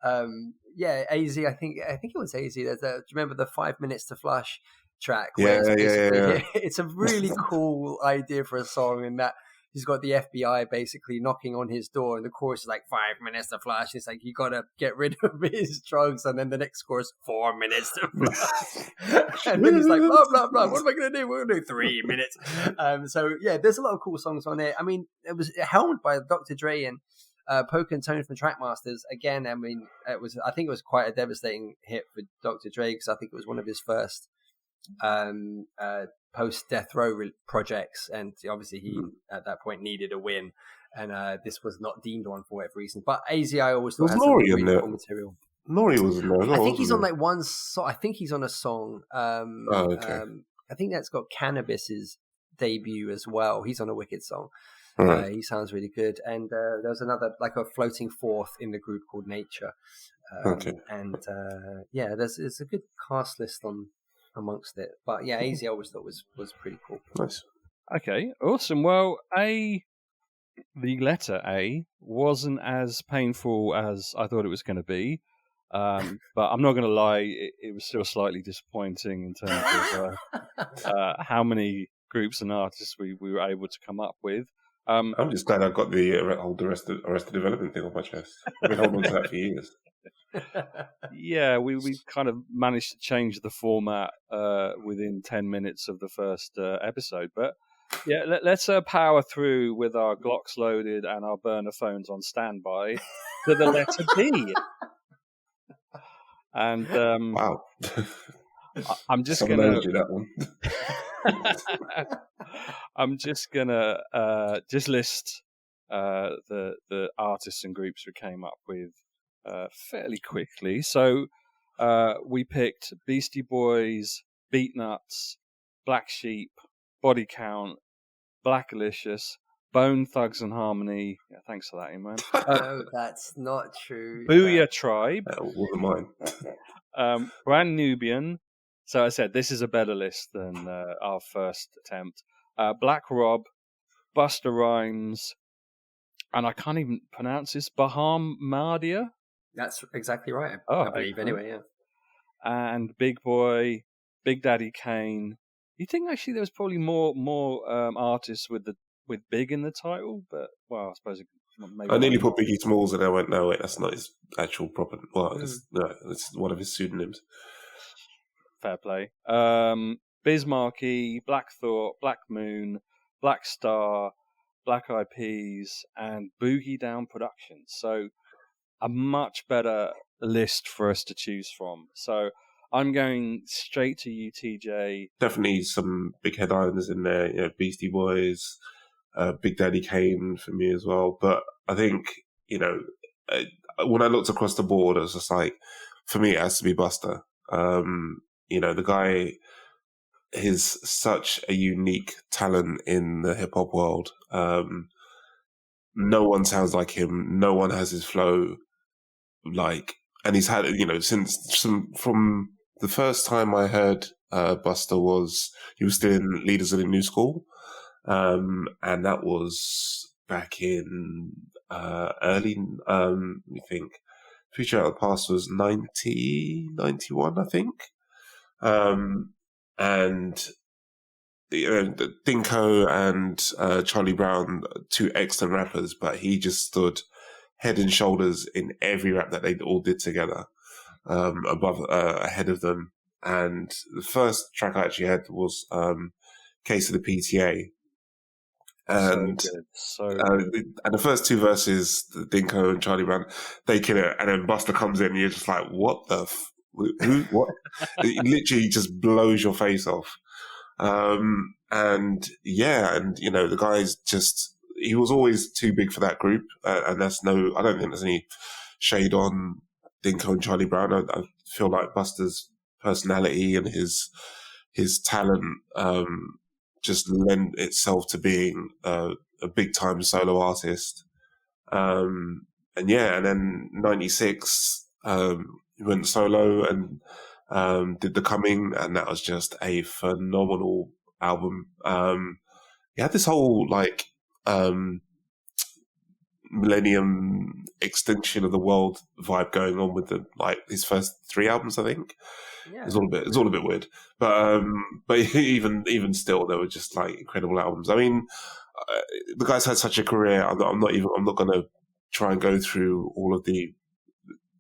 AZ, I think it was AZ. Do you remember the 5 minutes to Flush track? It's a really cool idea for a song, in that he's got the FBI basically knocking on his door, and the chorus is like 5 minutes to flush. It's like, you got to get rid of his drugs, and then the next chorus, 4 minutes to flush. And then he's like, blah, blah, blah. What am I going to do? We're going to do 3 minutes. There's a lot of cool songs on it. I mean, it was helmed by Dr. Dre and Poke and Tone from Trackmasters. Again, I mean, I think it was quite a devastating hit for Dr. Dre, because I think it was one of his first post-death row projects, and obviously he at that point needed a win, and this was not deemed one for whatever reason. But AZ, I always thought, has some really cool material. Nori was in there. I think he's on like one song. I think he's on a song. Okay. I think that's got Cannabis's debut as well. He's on a wicked song. Right. He sounds really good. And there's another, like a floating fourth in the group called Nature. And there's a good cast list amongst it. But yeah, AZ I always thought was pretty cool. Nice. Okay, awesome. Well, the letter A wasn't as painful as I thought it was going to be. But I'm not going to lie, it was still slightly disappointing in terms of how many groups and artists we were able to come up with. I'm just glad I got the Arrested Development thing off my chest. I've been holding on to that for years. Yeah, we kind of managed to change the format within 10 minutes of the first episode. But yeah, let's power through with our Glocks loaded and our burner phones on standby to the letter B. And wow. I'm just Someone gonna do that one. I'm just gonna just list the artists and groups we came up with fairly quickly. So we picked Beastie Boys, Beatnuts, Black Sheep, Body Count, Blackalicious, Bone Thugs and Harmony. Yeah, thanks for that, Imran. No, that's not true. Boo-Yaa Tribe. That wasn't mine. Brand Nubian. So I said this is a better list than our first attempt. Black Rob, Busta Rhymes, and I can't even pronounce this, Baham Mardia. That's exactly right. Oh, I believe anyway, yeah. And Big Boy, Big Daddy Kane. You think actually there was probably more artists with Big in the title, but well, I suppose maybe I nearly one. put Biggie Smalls and I went, no, wait, that's not his actual proper. Well, it's one of his pseudonyms. Fair play. Biz Markie, Black Thought, Black Moon, Black Star, Black Eyed Peas, and Boogie Down Productions. So a much better list for us to choose from. So I'm going straight to you, TJ. Definitely some big headliners in there. You know, Beastie Boys, Big Daddy Kane for me as well. But I think, you know, when I looked across the board, it was just like, for me, it has to be Busta. You know, the guy is such a unique talent in the hip hop world. No one sounds like him. No one has his flow. And he's had, you know, from the first time I heard Busta he was still in Leaders of the New School. And that was back in early, let me think. Future Out of the Past was 91, I think. And you know, Dinko and Charlie Brown, two excellent rappers, but he just stood head and shoulders in every rap that they all did together, ahead of them. And the first track I actually had was Case of the PTA. And and the first two verses, Dinko and Charlie Brown, they kill it, and then Busta comes in, and you're just like, "What the? Who? What?" It literally just blows your face off. And you know, the guy's he was always too big for that group, and I don't think there's any shade on Dinko and Charlie Brown. I feel like Busta's personality and his talent just lend itself to being a big time solo artist. And then 96, he went solo and did The Coming, and that was just a phenomenal album. He had this whole Millennium Extinction of the World vibe going on with his first 3 albums, I think. Yeah. It's all a bit weird, but even still, they were just incredible albums. I mean, the guy's had such a career. I'm not going to try and go through all of the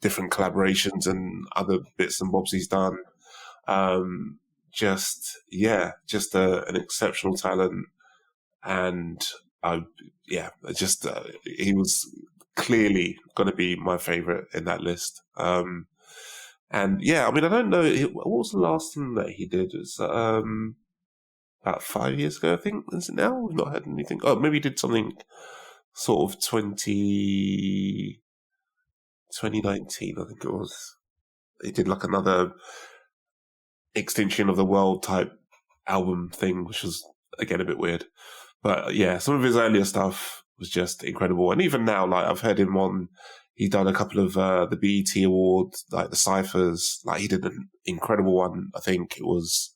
different collaborations and other bits and bobs he's done. Just an exceptional talent, and he was clearly going to be my favorite in that list. And I mean, I don't know, what was the last thing that he did? It was about 5 years ago, I think. Is it now? We've not had anything. Oh, maybe he did something sort of 2019, I think it was. He did another Extinction of the World type album thing, which was, again, a bit weird. But some of his earlier stuff was just incredible. And even now, I've heard him on, he done a couple of the BET Awards, the Cyphers. He did an incredible one, I think it was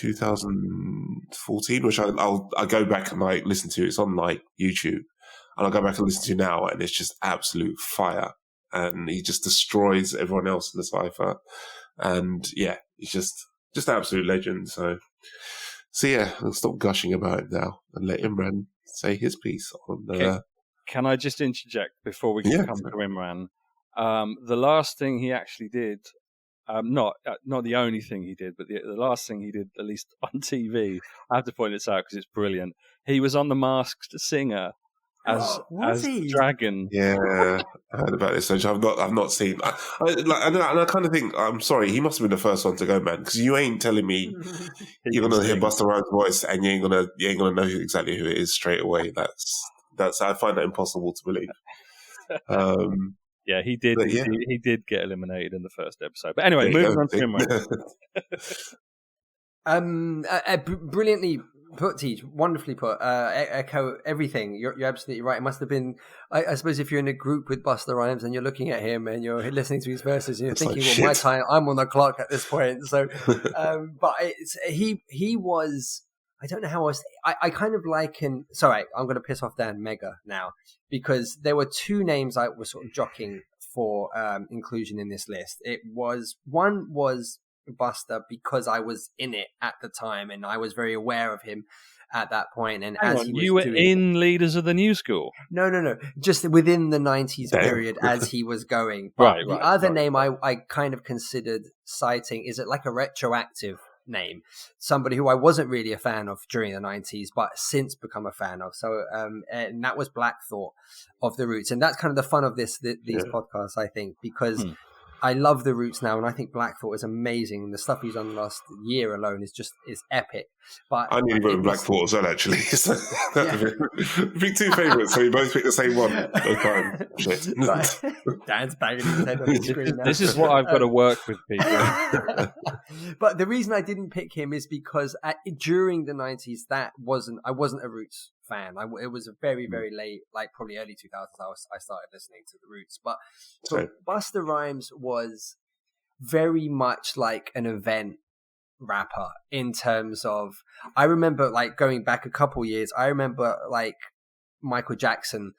2014, which I'll go back and listen to. It's on YouTube, and I'll go back and listen to now, and it's just absolute fire. And he just destroys everyone else in the Cypher. And he's just an absolute legend. So I'll stop gushing about him now and let Imran say his piece on. Can I just interject before we come to Imran? The last thing he actually did, not the only thing he did, but the last thing he did, at least on TV, I have to point this out because it's brilliant. He was on The Masked Singer as Dragon. Yeah, I heard about this. I've not seen. I kind of think, I'm sorry, he must have been the first one to go, man, because you ain't telling me you're gonna hear Busta Rhymes' voice and you ain't gonna know exactly who it is straight away. That's I find that impossible to believe. He did. He did get eliminated in the first episode. But anyway, moving on to Imran. Brilliantly put, Teach. Wonderfully put. Echo everything. You're absolutely right. It must have been. I suppose if you're in a group with Busta Rhymes and you're looking at him and you're listening to his verses and you're thinking, "Well, my time. I'm on the clock at this point." So, but he was. I don't know how else. I kind of liken. Sorry, I'm going to piss off Dan Mega now because there were 2 names I was sort of jockeying for inclusion in this list. One was Busta because I was in it at the time and I was very aware of him, at that point. And Hang as on, he was you were doing, in Leaders of the New School? No. Just within the 90s period as he was going. But the other name I kind of considered citing is it like a retroactive name, somebody who I wasn't really a fan of during the 90s, but since become a fan of. So, and that was Black Thought of the Roots. And that's kind of the fun of these podcasts, I think, because I love the Roots now, and I think Black Thought is amazing. The stuff he's done last year alone is is epic. But I nearly went with Black Thought as well, actually. So pick two favourites, so we both pick the same one. Okay, shit. Dan's banging his head on the screen now. This is what I've got to work with, people. But the reason I didn't pick him is because during the 90s, I wasn't a Roots fan. It was a very, very late, like probably early 2000s, I started listening to the Roots. But Busta Rhymes was very much like an event rapper in terms of, I remember like going back a couple years, I remember like Michael Jackson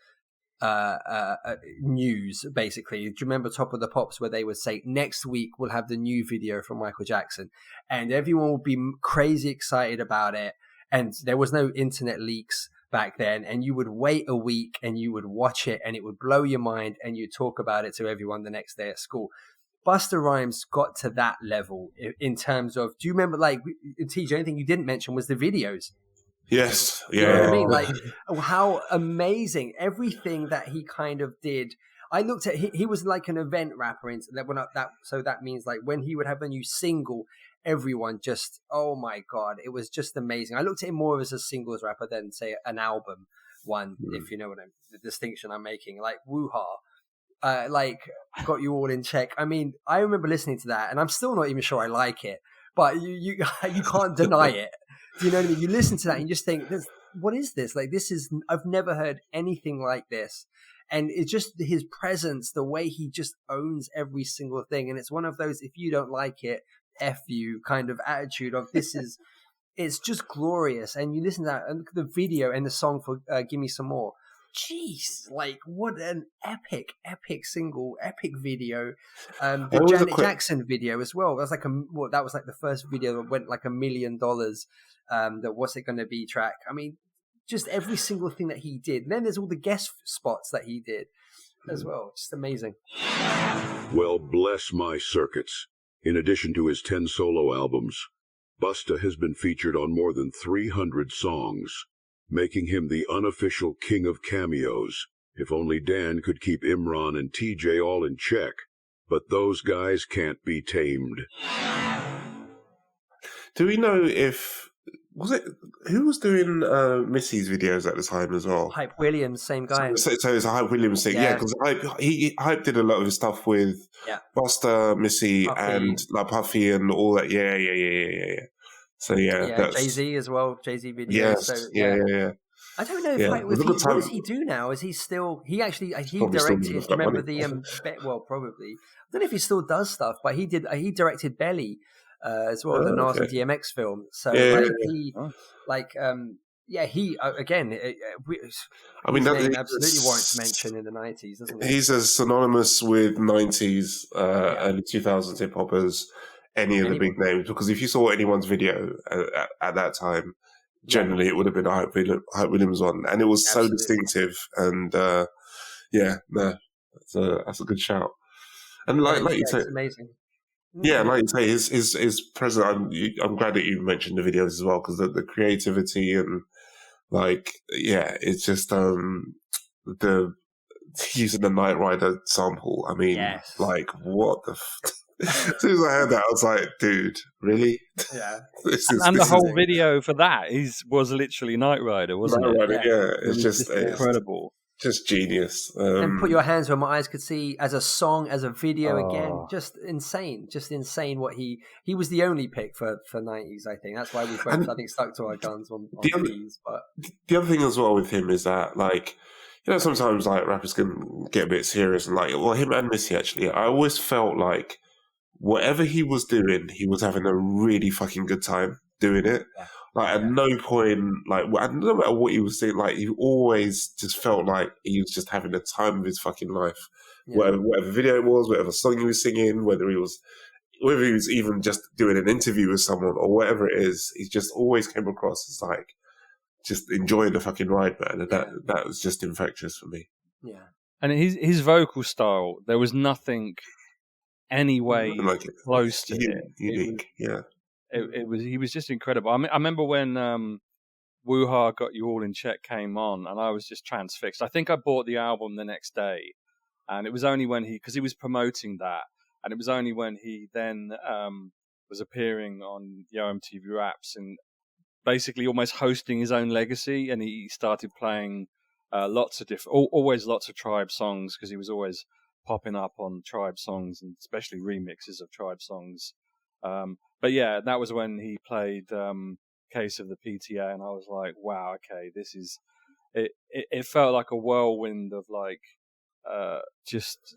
news, basically. Do you remember Top of the Pops, where they would say next week we'll have the new video from Michael Jackson, and everyone would be crazy excited about it, and there was no internet leaks back then, and you would wait a week and you would watch it and it would blow your mind and you talk about it to everyone the next day at school. Busta Rhymes got to that level in terms of, do you remember, like, TJ, anything you didn't mention was the videos. Yes. Yeah. You know what I mean? Like, how amazing everything that he kind of did. I looked at, he was like an event rapper. So that means like when he would have a new single, everyone just, oh my God, it was just amazing. I looked at him more as a singles rapper than say an album one, if you know the distinction I'm making, like Woo-Ha, like Got You All in Check. I mean, I remember listening to that and I'm still not even sure I like it, but you can't deny it. Do you know what I mean? You listen to that and you just think, what is this? Like, I've never heard anything like this. And it's just his presence, the way he just owns every single thing. And it's one of those, if you don't like it, F you kind of attitude of it's just glorious. And you listen to that and the video and the song for Give Me Some More. Jeez, like what an epic single, epic video. The Janet Jackson video as well. That was like the first video that went like $1 million. That What's It Gonna Be track. I mean, just every single thing that he did. And then there's all the guest spots that he did as well. Just amazing. Well, bless my circuits. In addition to his 10 solo albums, Busta has been featured on more than 300 songs, making him the unofficial king of cameos. If only Dan could keep Imran and TJ all in check. But those guys can't be tamed. Do we know who was doing Missy's videos at the time as well? Hype Williams, same guy. So it's a Hype Williams thing, yeah. Because Hype did a lot of his stuff with Busta, Missy, Puffy. And like Puffy and all that. Yeah. So Jay-Z as well. Jay-Z videos. Yes, so, yeah. I don't know if what does he do now? Is he still? He directed. Remember the probably. I don't know if he still does stuff, but he directed Belly. As well, the Nas and DMX film. So again. I mean, that absolutely warrants mention in the 90s, doesn't it? He's as synonymous with 90s, early 2000s hip hop as any of the big names. Because if you saw anyone's video at that time, generally it would have been a Hype Williams one, and it was so distinctive. And that's a good shout. And like you said, it's amazing. Yeah, like you say, his present. I'm glad that you mentioned the videos as well, because the creativity and it's just the using the Knight Rider sample. I mean, like what the. As soon as I heard that, I was like, "Dude, really?" Yeah. The whole video for that was literally Knight Rider, wasn't it? Knight Rider, yeah. It's just incredible. Just genius. And Put Your Hands Where My Eyes Could See as a song, as a video again. Just insane. What he was the only pick for 90s, I think. That's why we both, I think, stuck to our guns on these. But the other thing as well with him is that, sometimes rappers can get a bit serious and him and Missy actually. I always felt like whatever he was doing, he was having a really fucking good time doing it. Yeah. At no point, no matter what he was saying, he always just felt like he was just having the time of his fucking life. Yeah. Whatever video it was, whatever song he was singing, whether he was even just doing an interview with someone or whatever it is, he just always came across as just enjoying the fucking ride, man. And that was just infectious for me. Yeah. And his vocal style, there was nothing anyway Like it. close to it. Unique, yeah. He was just incredible. I remember when Woo-Ha Got You All in Check came on, and I was just transfixed. I think I bought the album the next day, and it was only when because he was promoting that, and it was only when he then was appearing on Yo MTV Raps and basically almost hosting his own legacy, and he started playing lots of different, always lots of Tribe songs, because he was always popping up on Tribe songs, and especially remixes of Tribe songs. But yeah, that was when he played Case of the PTA, and I was like, wow, okay, this is it. It felt like a whirlwind of like just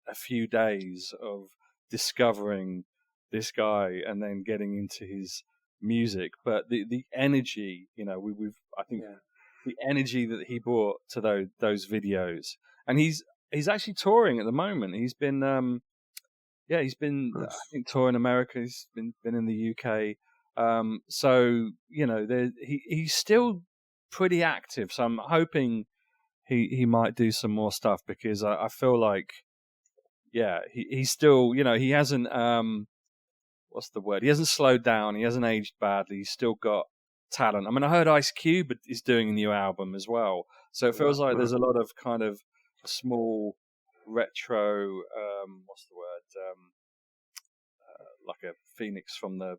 a few days of discovering this guy and then getting into his music. But the energy, I think the energy that he brought to those videos, and he's actually touring at the moment. He's been he's been I think touring America. He's been in the UK. So he's still pretty active. So I'm hoping he might do some more stuff, because I feel like he's still, he hasn't what's the word? He hasn't slowed down. He hasn't aged badly. He's still got talent. I mean, I heard Ice Cube is doing a new album as well. So it feels like there's a lot of kind of small retro, what's the word? Like a phoenix from the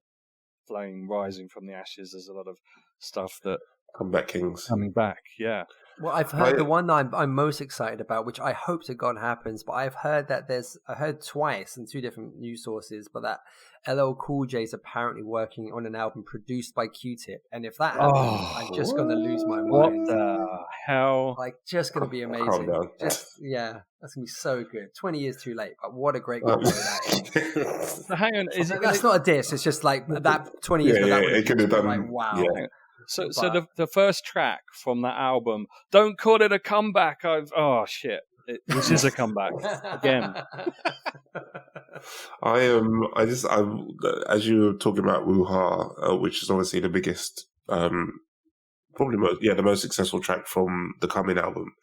flame rising from the ashes. There's a lot of stuff that Comeback Kings coming back. Yeah. Well, I've heard the one that I'm most excited about, which I hope to God happens, but I've heard that I heard twice in two different news sources, but that LL Cool J is apparently working on an album produced by Q-Tip, and if that happens, I'm just going to lose my mind. What the hell? Like, just going to be amazing. That's going to be so good. 20 years too late, but what a great video that is. So hang on, that's not a diss, it's just like that 20 years ago, that it could have done, like, wow. Yeah. So the first track from that album, don't call it a comeback. This is a comeback again. As you were talking about Woo-Ha, which is obviously the biggest, probably the most successful track from the Coming album.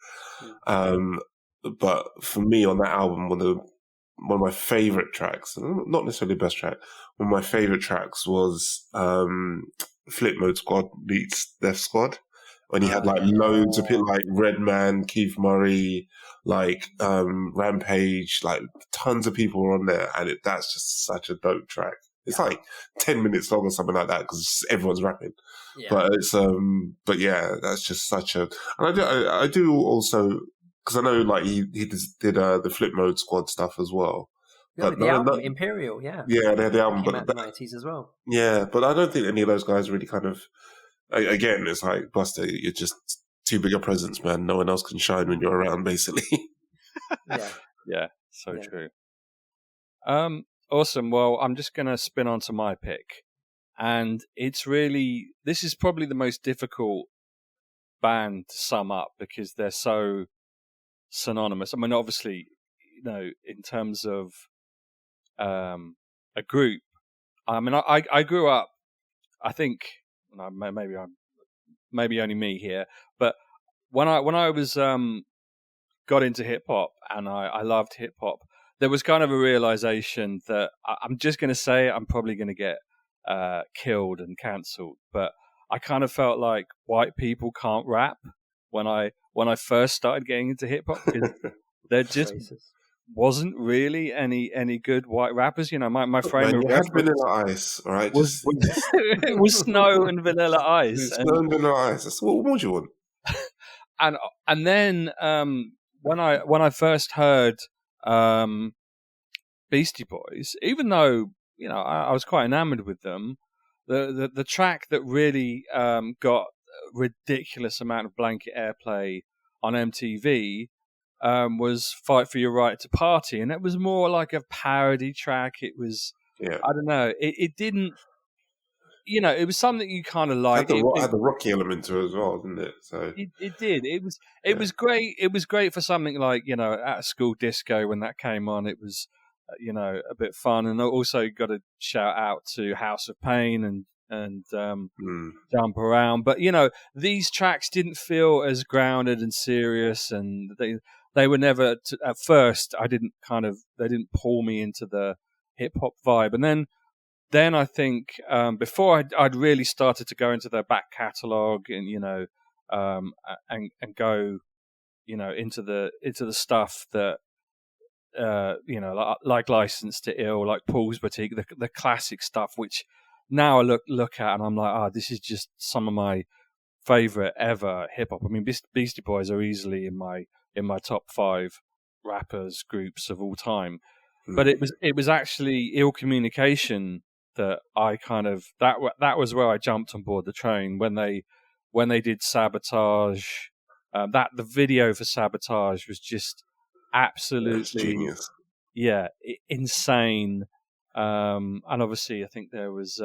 But for me on that album, one of my favorite tracks, not necessarily the best track, one of my favorite tracks was Flip Mode Squad beats Def Squad, when he had like loads of people like Redman, Keith Murray, like Rampage, like tons of people were on there, and that's just such a dope track. It's like 10 minutes long or something like that, because everyone's rapping. Yeah. But it's but yeah, that's just such a. And I do also, because I know like he did the Flip Mode Squad stuff as well. But the album, Imperial, yeah. Yeah, they had the album. Came out in the 90s as well. Yeah, but I don't think any of those guys really kind of... Again, it's like, Busta, you're just too big a presence, man. No one else can shine when you're around, basically. Yeah, true. Awesome. Well, I'm just going to spin on to my pick. And this is probably the most difficult band to sum up, because they're so synonymous. I mean, obviously, in terms of a group. I mean, I grew up. I think maybe only me here, but when I was got into hip hop, and I loved hip hop, there was kind of a realization that I'm just going to say it, I'm probably going to get killed and cancelled, but I kind of felt like white people can't rap when I first started getting into hip hop, because they're just. Wasn't really any good white rappers. My frame of reference. Vanilla Ice, all right? It was Snow and Vanilla Ice. Snow and Vanilla Ice. That's what more do you want? And then when I first heard Beastie Boys, even though I was quite enamored with them, the track that really got a ridiculous amount of blanket airplay on MTV. Was Fight for Your Right to Party, and it was more like a parody track. It was, I don't know, it didn't, it was something you kind of liked. It had the rocky element to it as well, didn't it? So it did. It was great. It was great for something like, at a school disco when that came on. It was, a bit fun, and also got to shout out to House of Pain and and jump around. But these tracks didn't feel as grounded and serious, and they were never at first. They didn't pull me into the hip hop vibe, and then I think before I'd really started to go into their back catalogue and and go into the stuff that like License to Ill, like Paul's Boutique, the classic stuff, which now I look at and I'm like, this is just some of my favorite ever hip hop. I mean, Beastie Boys are easily in my top 5 rappers groups of all time. But it was actually Ill Communication that I kind of that was where I jumped on board the train when they did Sabotage. The video for Sabotage was just absolutely genius. Yeah, insane. And obviously I think there was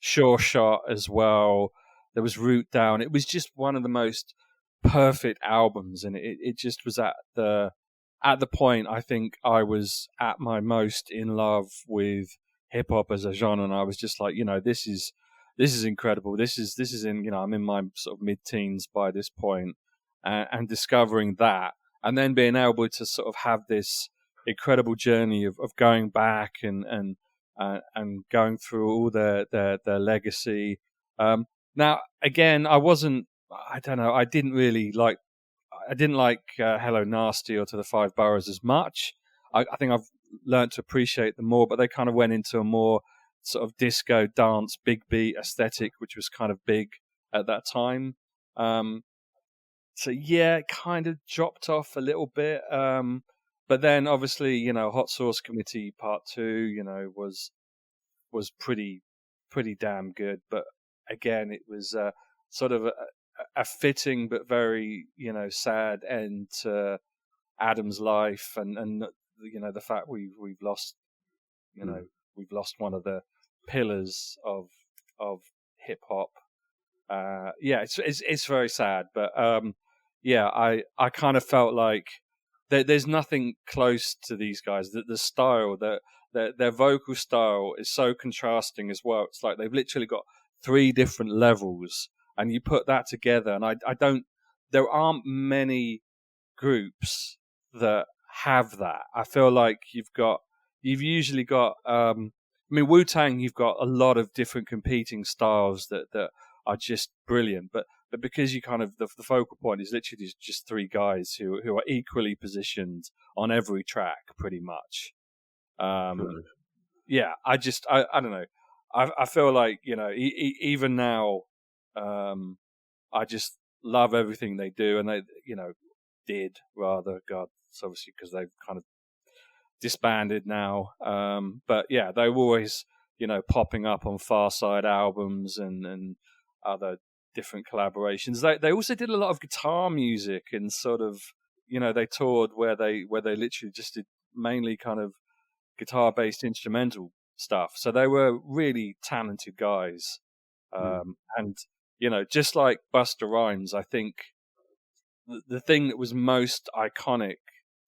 Sure Shot as well. There was Root Down. It was just one of the most perfect albums, and it just was at the point I think I was at my most in love with hip hop as a genre, and I was just like, this is incredible. This is in I'm in my sort of mid-teens by this point, and discovering that, and then being able to sort of have this incredible journey of going back and going through all their legacy. Now, again, I didn't like Hello Nasty or To the Five Boroughs as much. I think I've learned to appreciate them more, but they kind of went into a more sort of disco dance, big beat aesthetic, which was kind of big at that time. So yeah, it kind of dropped off a little bit. But then obviously, Hot Sauce Committee Part 2, was pretty damn good. But again, it was sort of a fitting but very, sad end to Adam's life, and the fact we've lost, we've lost one of the pillars of hip hop. It's very sad, but I kind of felt like there's nothing close to these guys. The style, their vocal style is so contrasting as well. It's like they've literally got 3 different levels, and you put that together, and there aren't many groups that have that. I feel like you've usually got, Wu-Tang, you've got a lot of different competing styles that are just brilliant, but because you kind of the focal point is literally just 3 guys who are equally positioned on every track, pretty much. I don't know. I feel like even now, I just love everything they do, and they did rather. God, it's obviously because they've kind of disbanded now. But yeah, they were always popping up on Far Side albums and other different collaborations. They also did a lot of guitar music, and sort of they toured where they literally just did mainly kind of guitar based instrumental stuff. So they were really talented guys. And just like Busta Rhymes, I think the thing that was most iconic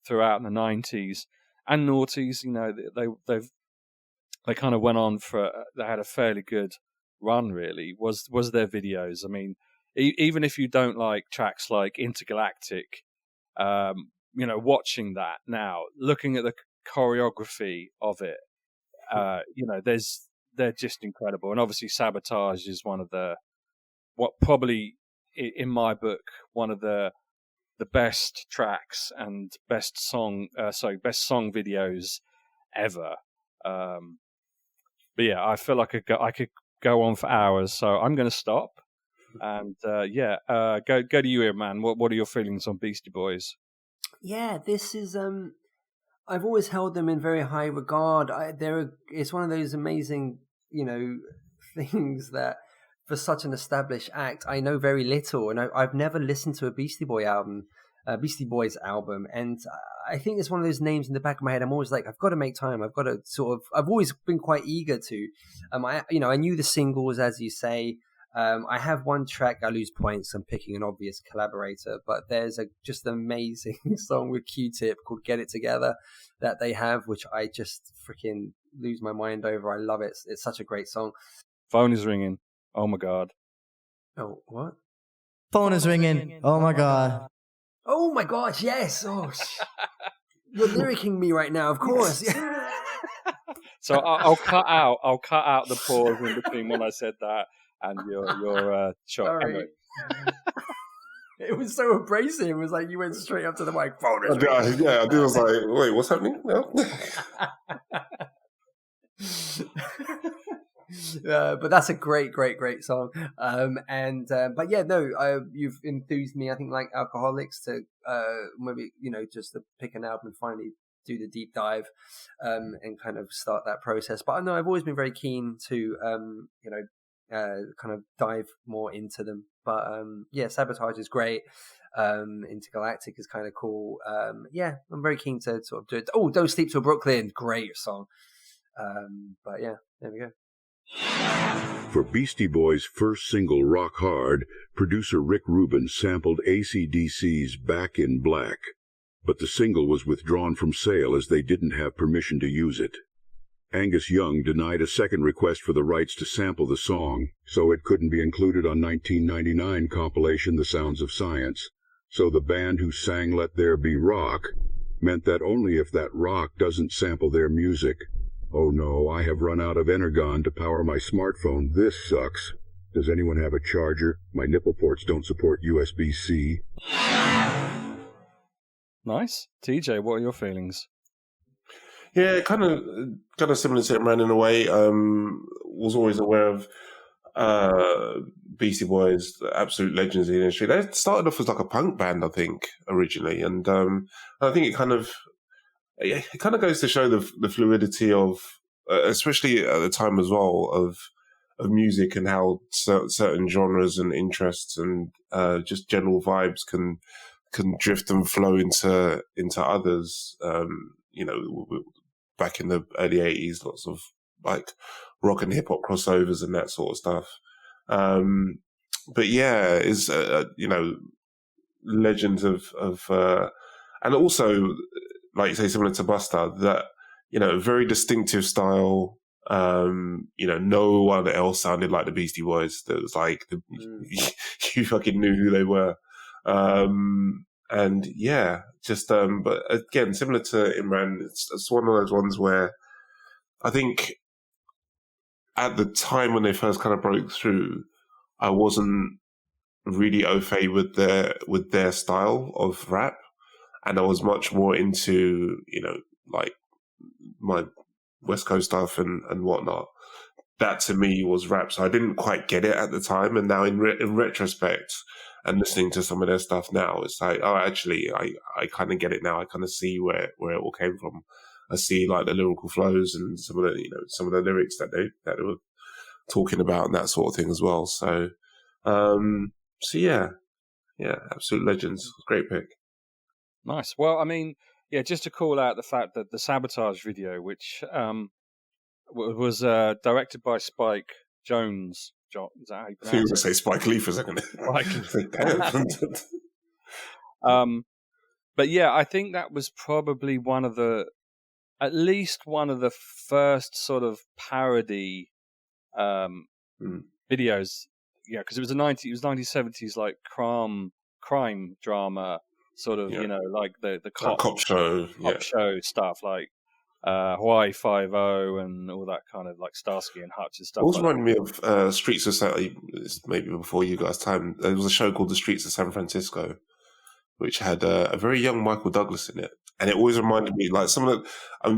throughout the 90s and noughties, they kind of went on they had a fairly good run, really, was their videos. I mean, even if you don't like tracks like Intergalactic, watching that now, looking at the choreography of it, they're just incredible. And obviously Sabotage is one of probably in my book, one of the best tracks and best song videos ever. But yeah, I feel like I could go on for hours, so I'm going to stop. And go to you, man. What are your feelings on Beastie Boys? Yeah, this is I've always held them in very high regard. It's one of those amazing, things that for such an established act, I know very little, and I've never listened to a Beastie Boys album, and I think it's one of those names in the back of my head. I'm always like, I've got to make time. I've got to I've always been quite eager to. I knew the singles, as you say. I have one track, I lose points, I'm picking an obvious collaborator, but there's just an amazing song with Q-Tip called Get It Together that they have, which I just freaking lose my mind over. I love it. It's such a great song. Phone is ringing. Oh my god. Oh, what? Phone is ringing. Oh my god. Oh my gosh, yes. Oh, you're lyricking me right now, of course. So I'll cut out. I'll cut out the pause in between when I said that and your shot. Sorry. Anyway. It was so abrasive. It was like you went straight up to the microphone. I did. I was like, wait, what's happening? No. But that's a great song. But yeah, no, you've enthused me. I think like Alkaholiks to maybe just to pick an album and finally do the deep dive and kind of start that process. But I know I've always been very keen to kind of dive more into them. But yeah, Sabotage is great. Intergalactic is kind of cool. Yeah, I'm very keen to sort of do it. Oh, Don't Sleep Till Brooklyn, great song. But yeah, there we go. For Beastie Boys' first single, Rock Hard, producer Rick Rubin sampled AC/DC's Back in Black, but the single was withdrawn from sale as they didn't have permission to use it. Angus Young denied a second request for the rights to sample the song, so it couldn't be included on 1999 compilation The Sounds of Science. So the band who sang Let There Be Rock meant that only if that rock doesn't sample their music. Oh no, I have run out of Energon to power my smartphone. This sucks. Does anyone have a charger? My nipple ports don't support USB-C. Nice. TJ, what are your feelings? Yeah, kind of similar to Imran in a way. Was always aware of Beastie Boys, the absolute legends in the industry. They started off as like a punk band, I think, originally, and I think it kind of goes to show the fluidity of, especially at the time as well, of music and how certain genres and interests and just general vibes can drift and flow into others. Back in the early 80s, lots of like rock and hip hop crossovers and that sort of stuff. But yeah, is legends of and also, like you say, similar to Busta, that very distinctive style. No one else sounded like the Beastie Boys. That was like you fucking knew who they were. And yeah, just but again, similar to Imran, it's one of those ones where I think at the time when they first kind of broke through, I wasn't really au fait with their style of rap, and I was much more into like my West Coast stuff and whatnot. That to me was rap, so I didn't quite get it at the time. And now in retrospect, and listening to some of their stuff now, it's like, oh, actually, I kind of get it now. I kind of see where it all came from. I see like the lyrical flows and some of the lyrics that they were talking about and that sort of thing as well. So, yeah, absolute legends. Great pick. Nice. Well, I mean, yeah, just to call out the fact that the Sabotage video, which was directed by Spike Jones. Is that how you pronounce it? You were going to say Spike Lee for a second. But yeah, I think that was probably at least one of the first sort of parody videos. Yeah, because it was 1970s like crime drama sort of, like the cop show stuff, like Hawaii 5-0 and all that kind of like Starsky and Hutch and stuff. It also reminded me of Street Society, maybe before you guys' time. There was a show called The Streets of San Francisco, which had a very young Michael Douglas in it. And it always reminded me, like some of the, I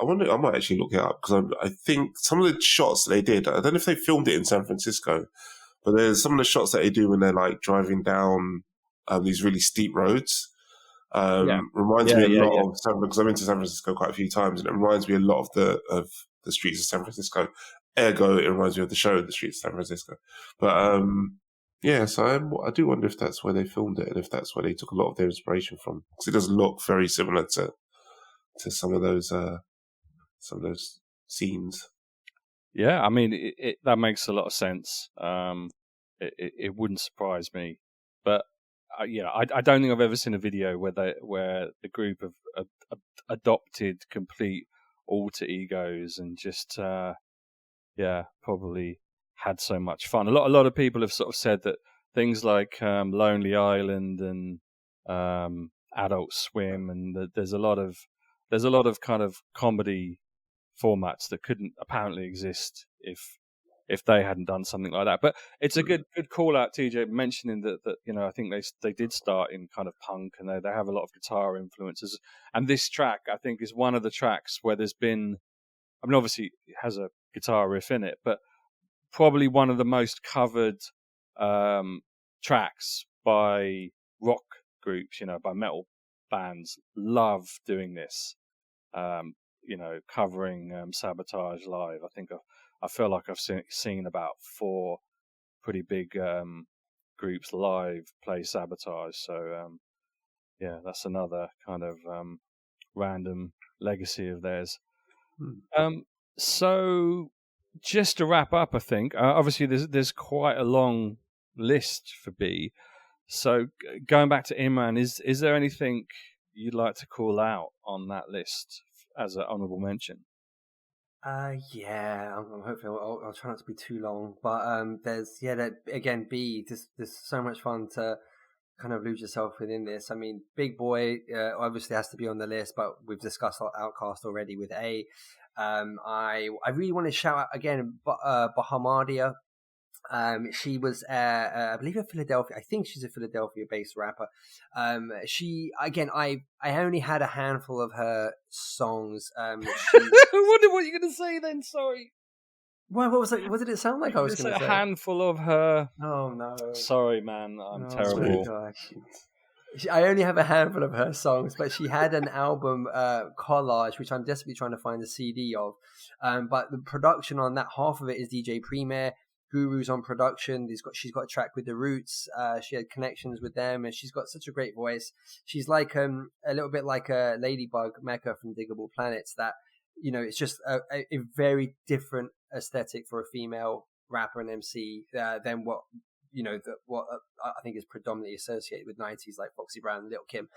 wonder, I might actually look it up because I think some of the shots they did, I don't know if they filmed it in San Francisco, but there's some of the shots that they do when they're like driving down these really steep roads. Reminds me a lot of, because I've been to San Francisco quite a few times, and it reminds me a lot of the streets of San Francisco. Ergo, it reminds me of the show, The Streets of San Francisco. But so I do wonder if that's where they filmed it and if that's where they took a lot of their inspiration from, because it does look very similar to some of those scenes. Yeah, I mean that makes a lot of sense. It wouldn't surprise me, but. I don't think I've ever seen a video where the group have adopted complete alter egos and just probably had so much fun. A lot of people have sort of said that things like Lonely Island and Adult Swim, and there's a lot of kind of comedy formats that couldn't apparently exist if they hadn't done something like that. But it's a good call out, TJ, mentioning that I think they did start in kind of punk, and they have a lot of guitar influences. And this track, I think, is one of the tracks where there's been, I mean, obviously it has a guitar riff in it, but probably one of the most covered tracks by rock groups, by metal bands. Love doing this, covering Sabotage live. I feel like I've seen about 4 pretty big groups live play Sabotage. So that's another kind of random legacy of theirs. So just to wrap up, I think obviously there's quite a long list for B. So going back to Imran, is there anything you'd like to call out on that list as an honourable mention? Yeah, I'm hoping I'll try not to be too long, but there's again, B. There's so much fun to kind of lose yourself within this. I mean, Big Boy obviously has to be on the list, but we've discussed Outcast already with A. I really want to shout out again, Bahamadia. She was, I believe, a Philadelphia. I think she's a Philadelphia-based rapper. She, again, I only had a handful of her songs. I wonder what you're going to say then. Sorry. What was it? What did it sound like? I was going to say a handful of her. Oh no! Sorry, man. I'm terrible. Gosh. I only have a handful of her songs, but she had an album, Collage, which I'm desperately trying to find the CD of. But the production on that, half of it is DJ Premier. Guru's on production. She's got a track with The Roots. She had connections with them, and she's got such a great voice. She's like a little bit like a Ladybug Mecca from Diggable Planets. That it's just a very different aesthetic for a female rapper and MC than what I think is predominantly associated with 90s, like Foxy Brown and Lil' Kim.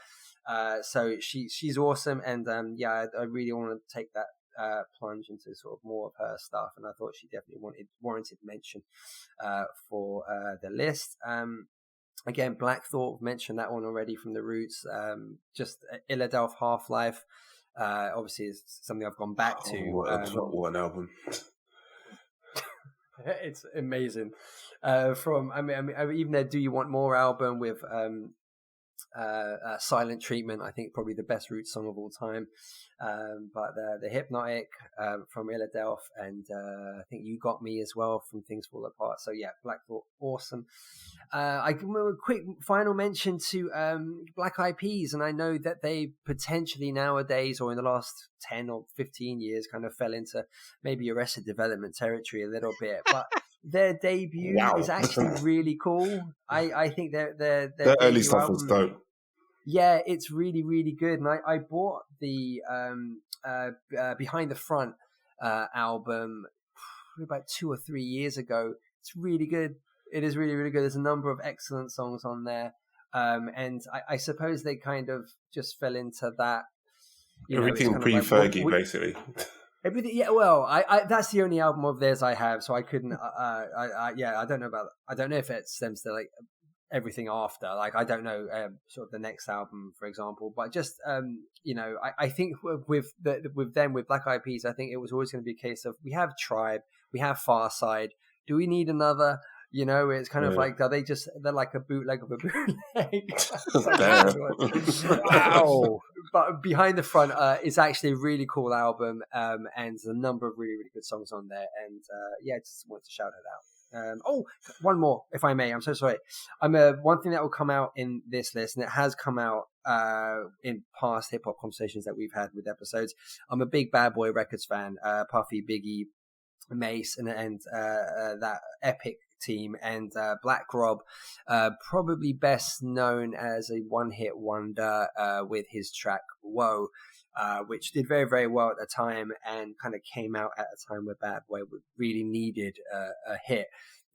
So she's awesome, and I really want to take that plunge into sort of more of her stuff, and I thought she definitely warranted mention for the list. Again, Black Thought, mentioned that one already from The Roots. Just Illadelph Half-Life, obviously is something I've gone back to. What an album. It's amazing. Even their Do You Want More album with Silent Treatment, I think probably the best Roots song of all time. But the Hypnotic from Illadelph, and I think You Got Me as well from Things Fall Apart. So yeah, Black Thought, awesome. I give a quick final mention to Black Eyed Peas, and I know that they potentially nowadays, or in the last 10 or 15 years, kind of fell into maybe Arrested Development territory a little bit, but their debut is actually really cool. I think their early stuff was dope. Yeah, it's really, really good. And I bought the Behind the Front album about 2 or 3 years ago. It's really good. It is really, really good. There's a number of excellent songs on there. And I suppose they kind of just fell into that. Everything pre-Fergie, basically. Everything, yeah. Well, I that's the only album of theirs I have, so I couldn't. I don't know about. I don't know if it stems to like everything after. Like I don't know sort of the next album, for example. But just I think with them, with Black Eyed Peas, I think it was always going to be a case of we have Tribe, we have Far Side. Do we need another? It's kind of like, they're like a bootleg of a bootleg. Wow. But Behind the Front is actually a really cool album, and there's a number of really, really good songs on there. And just wanted to shout it out. One more, if I may. I'm so sorry. One thing that will come out in this list, and it has come out in past hip hop conversations that we've had with episodes. I'm a big Bad Boy Records fan. Puffy, Biggie, Mace, and that epic team, and Black Rob, probably best known as a one-hit wonder with his track Whoa, which did very, very well at the time, and kind of came out at a time where Bad Boy really needed a hit.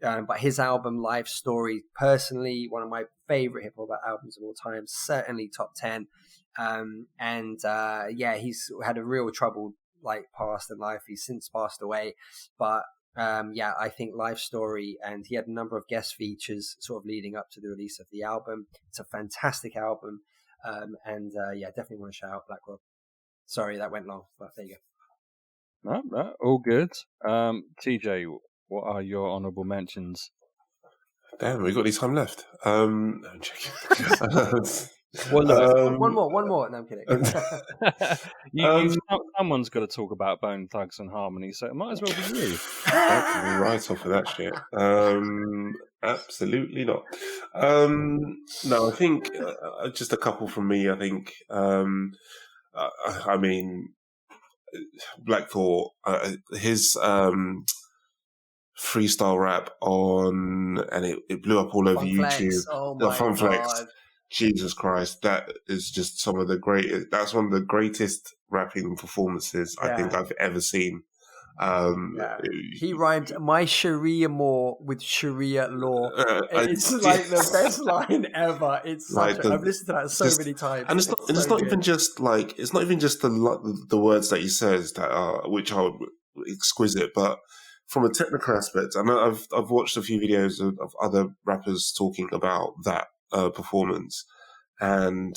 But his album Life Story, personally one of my favorite hip hop albums of all time, certainly top 10. He's had a real troubled past in life. He's since passed away, but I think Life Story, and he had a number of guest features sort of leading up to the release of the album. It's a fantastic album, definitely want to shout out Black Rob. Sorry, that went long, but there you go. No, all good. TJ, what are your honourable mentions? Damn, we got any time left? I'm checking. Well, look, one more. No, I'm kidding. Someone's got to talk about Bone Thugs and Harmony, so it might as well be you. Right off of that shit. Absolutely not. No, I think just a couple from me. I think. I mean, Black Thought, his freestyle rap and it blew up all over Fun YouTube. Flex. Oh my Fun God. Flex. Jesus Christ, that is just some of the greatest. That's one of the greatest rapping performances I think I've ever seen. He rhymed "my Sharia more" with Sharia law. It's like the best line ever. It's like I've listened to that so many times, and it's not even just the words that he says that are which are exquisite, but from a technical aspect. I know I've watched a few videos of other rappers talking about that performance, and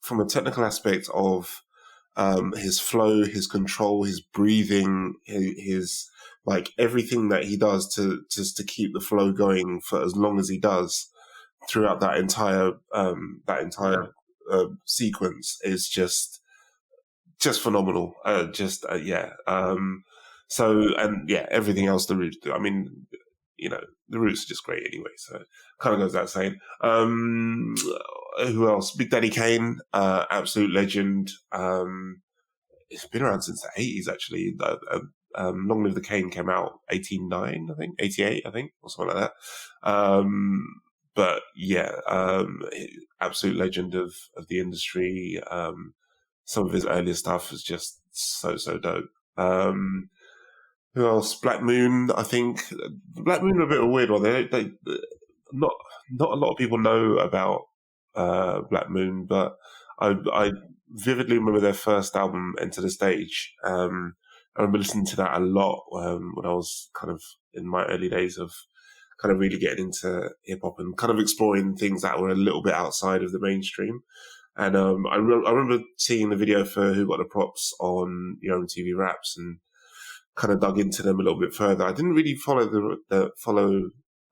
from a technical aspect of his flow, his control, his breathing, his like everything that he does to keep the flow going for as long as he does throughout that entire sequence is just phenomenal. Everything else, the Roots. I mean, the Roots are just great anyway. So kind of goes without saying. Who else? Big Daddy Kane, absolute legend. It's been around since the 80s, actually. Long Live the Kane came out 89, I think, 88, I think, or something like that. Absolute legend of the industry. Some of his earlier stuff is just so dope. Who else? Black Moon, I think. Black Moon are a bit of a weird one. They not a lot of people know about Black Moon, but I vividly remember their first album, Enter the Stage. I remember listening to that a lot when I was kind of in my early days of kind of really getting into hip hop and kind of exploring things that were a little bit outside of the mainstream. And I remember seeing the video for Who Got the Props on MTV Raps and kind of dug into them a little bit further. I didn't really follow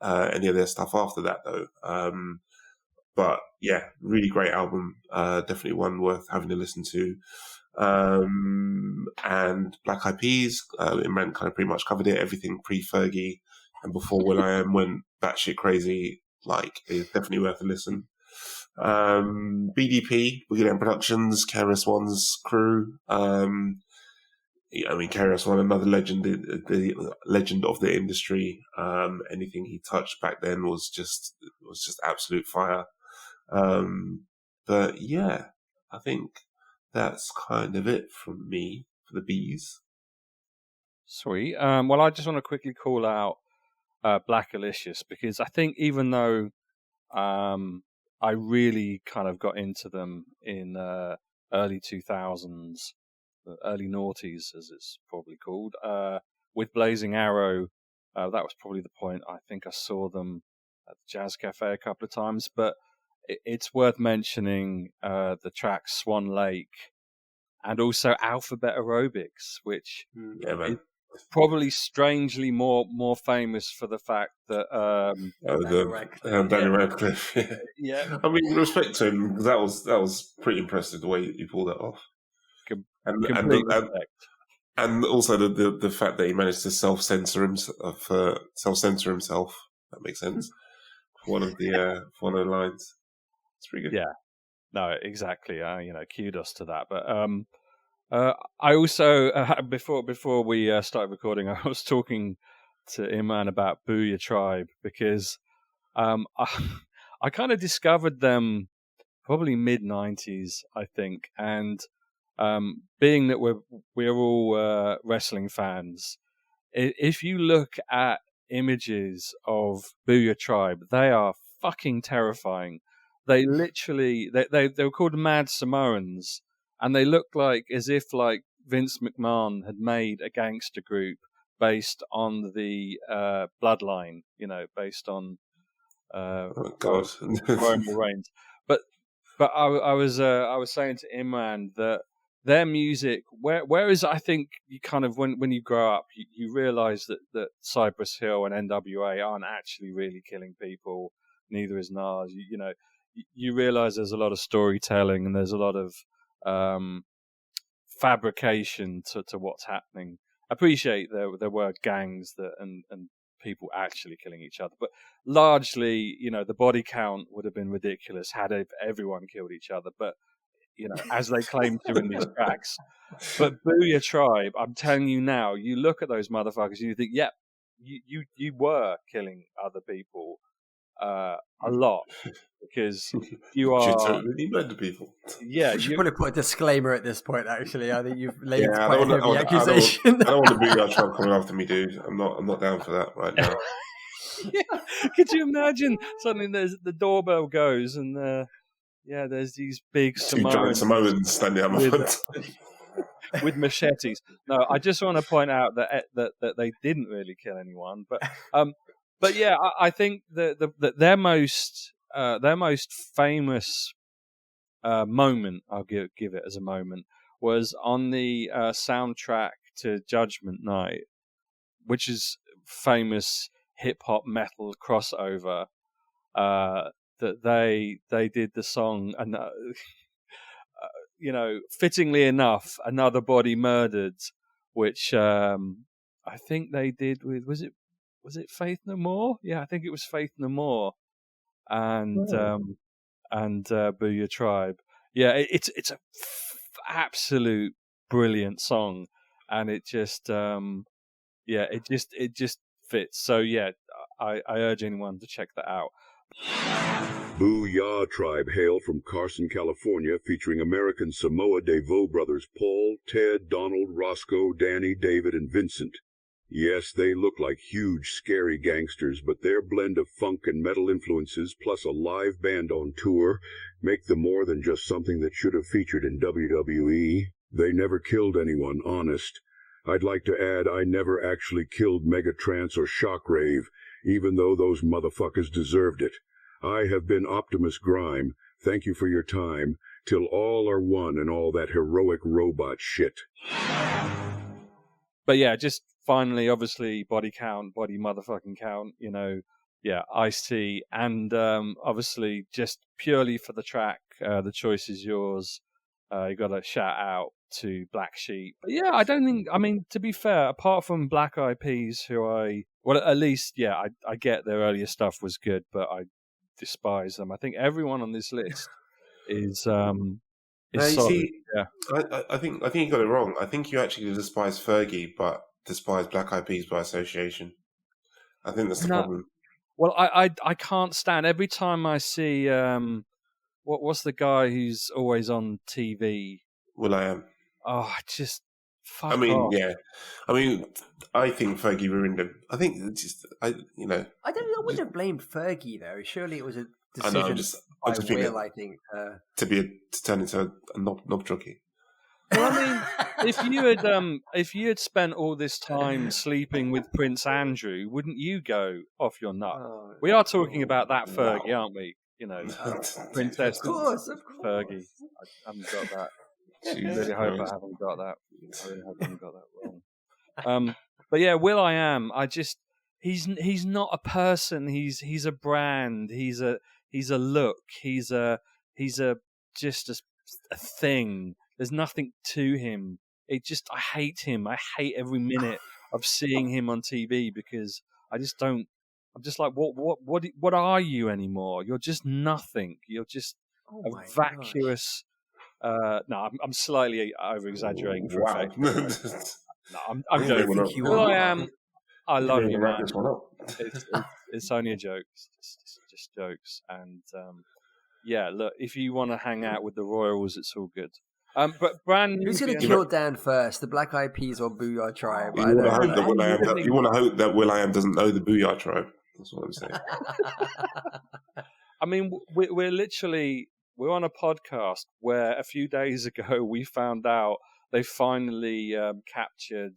any of their stuff after that though. But yeah, really great album. Definitely one worth having to listen to. And Black Eyed Peas, Imran kind of pretty much covered it. Everything pre-Fergie and before will.i.am went batshit crazy. Like, it's definitely worth a listen. BDP, Boogie Productions, KRS-One's crew. KRS-One, another legend, the legend of the industry. Anything he touched back then was just absolute fire. But yeah, I think that's kind of it from me for the bees. Sweet. Well, I just want to quickly call out Black Alicious, because I think even though I really kind of got into them in early 2000s, early noughties as it's probably called, with Blazing Arrow, that was probably the point I think I saw them at the Jazz Cafe a couple of times, but it's worth mentioning the track Swan Lake and also Alphabet Aerobics, which is probably strangely more famous for the fact that Daniel Radcliffe. Yeah. I mean, respect to him, because that was pretty impressive the way he pulled that off. And also the fact that he managed to self-censor himself. That makes sense. One of the lines. It's pretty good. Yeah, no, exactly. Kudos to that. But I also before we started recording, I was talking to Imran about Boo-Yaa Tribe, because I kind of discovered them probably mid-90s, I think, and being that we're all wrestling fans, if you look at images of Boo-Yaa Tribe, they are fucking terrifying. They literally they were called Mad Samoans, and they looked like as if like Vince McMahon had made a gangster group based on the bloodline, based on Oh God. Roman Reigns. But I was saying to Imran that their music, whereas I think you kind of when you grow up, you realize that Cypress Hill and NWA aren't actually really killing people. Neither is Nas. You realize there's a lot of storytelling and there's a lot of fabrication to what's happening. I appreciate there were gangs and people actually killing each other, but largely, the body count would have been ridiculous had everyone killed each other. But as they claim to in these tracks. But Boo-Yaa Tribe, I'm telling you now, you look at those motherfuckers and you think, yep, you were killing other people a lot, because you are. You totally murdered people. Yeah, you should probably put a disclaimer at this point. Actually, I think you've laid Yeah, quite a heavy accusation. I don't want the Boo-Yaa Tribe coming after me, dude. I'm not down for that right now. Yeah. Could you imagine suddenly the doorbell goes and there's these big Two giant Samoans standing out my front. With machetes. No, I just want to point out that they didn't really kill anyone, but yeah, I think that their most famous moment, I'll give it as a moment, was on the soundtrack to Judgment Night, which is famous hip hop metal crossover. That they did the song, and fittingly enough, Another Body Murdered, which I think they did with was it Faith No More? Yeah, I think it was Faith No More, and Boo-Yaa Tribe. Yeah, it's a absolute brilliant song, and it just it just fits. So yeah, I urge anyone to check that out. Boo-Yaa Tribe hail from Carson, California, featuring American Samoa Devoe brothers Paul, Ted, Donald, Roscoe, Danny, David, and Vincent. Yes, they look like huge, scary gangsters, but their blend of funk and metal influences, plus a live band on tour, make them more than just something that should have featured in WWE. They never killed anyone, honest. I'd like to add I never actually killed Megatrance or Shockwave, even though those motherfuckers deserved it. I have been Optimus Grime. Thank you for your time. Till all are one and all that heroic robot shit. But yeah, just finally, obviously, body motherfucking count, yeah, Ice-T, and obviously, just purely for the track, the choice is yours. You got to shout out to Black Sheep. But yeah, I don't think, to be fair, apart from Black Eyed Peas, at least, yeah, I get their earlier stuff was good, but I despise them. I think everyone on this list is solid. Yeah. I think you got it wrong. I think you actually despise Fergie, but despise Black Eyed Peas by association. I think that's the problem. Well, I can't stand every time I see what's the guy who's always on TV? will.i.am. Oh, just fuck I mean, off. yeah. I think Fergie ruined him. I think it's just, I wouldn't have blamed Fergie though. Surely it was a decision I just by Will, I think. To turn into a knob jockey. Well, if you had spent all this time sleeping with Prince Andrew, wouldn't you go off your nut? We are talking about that Fergie, aren't we? Princess Of course. Fergie. I haven't got that. I really hope I haven't got that. I really hope I haven't got that wrong. But yeah, will.i.am. He's not a person. He's a brand. He's a look. He's just a thing. There's nothing to him. I hate him. I hate every minute of seeing him on TV because I just don't. I'm just like, what are you anymore? You're just nothing. You're just a vacuous. No, I'm slightly over exaggerating for effect. No, I'm joking. will.i.am. I love you, man. It's only a joke. It's just jokes. And yeah, look, if you want to hang out with the Royals, it's all good. But brand new. Who's going to kill Dan first, the Black Eyed Peas or Boo-Yaa Tribe? You want to hope that will.i.am doesn't know the Boo-Yaa Tribe. That's what I'm saying. I mean, we're on a podcast where a few days ago we found out they finally captured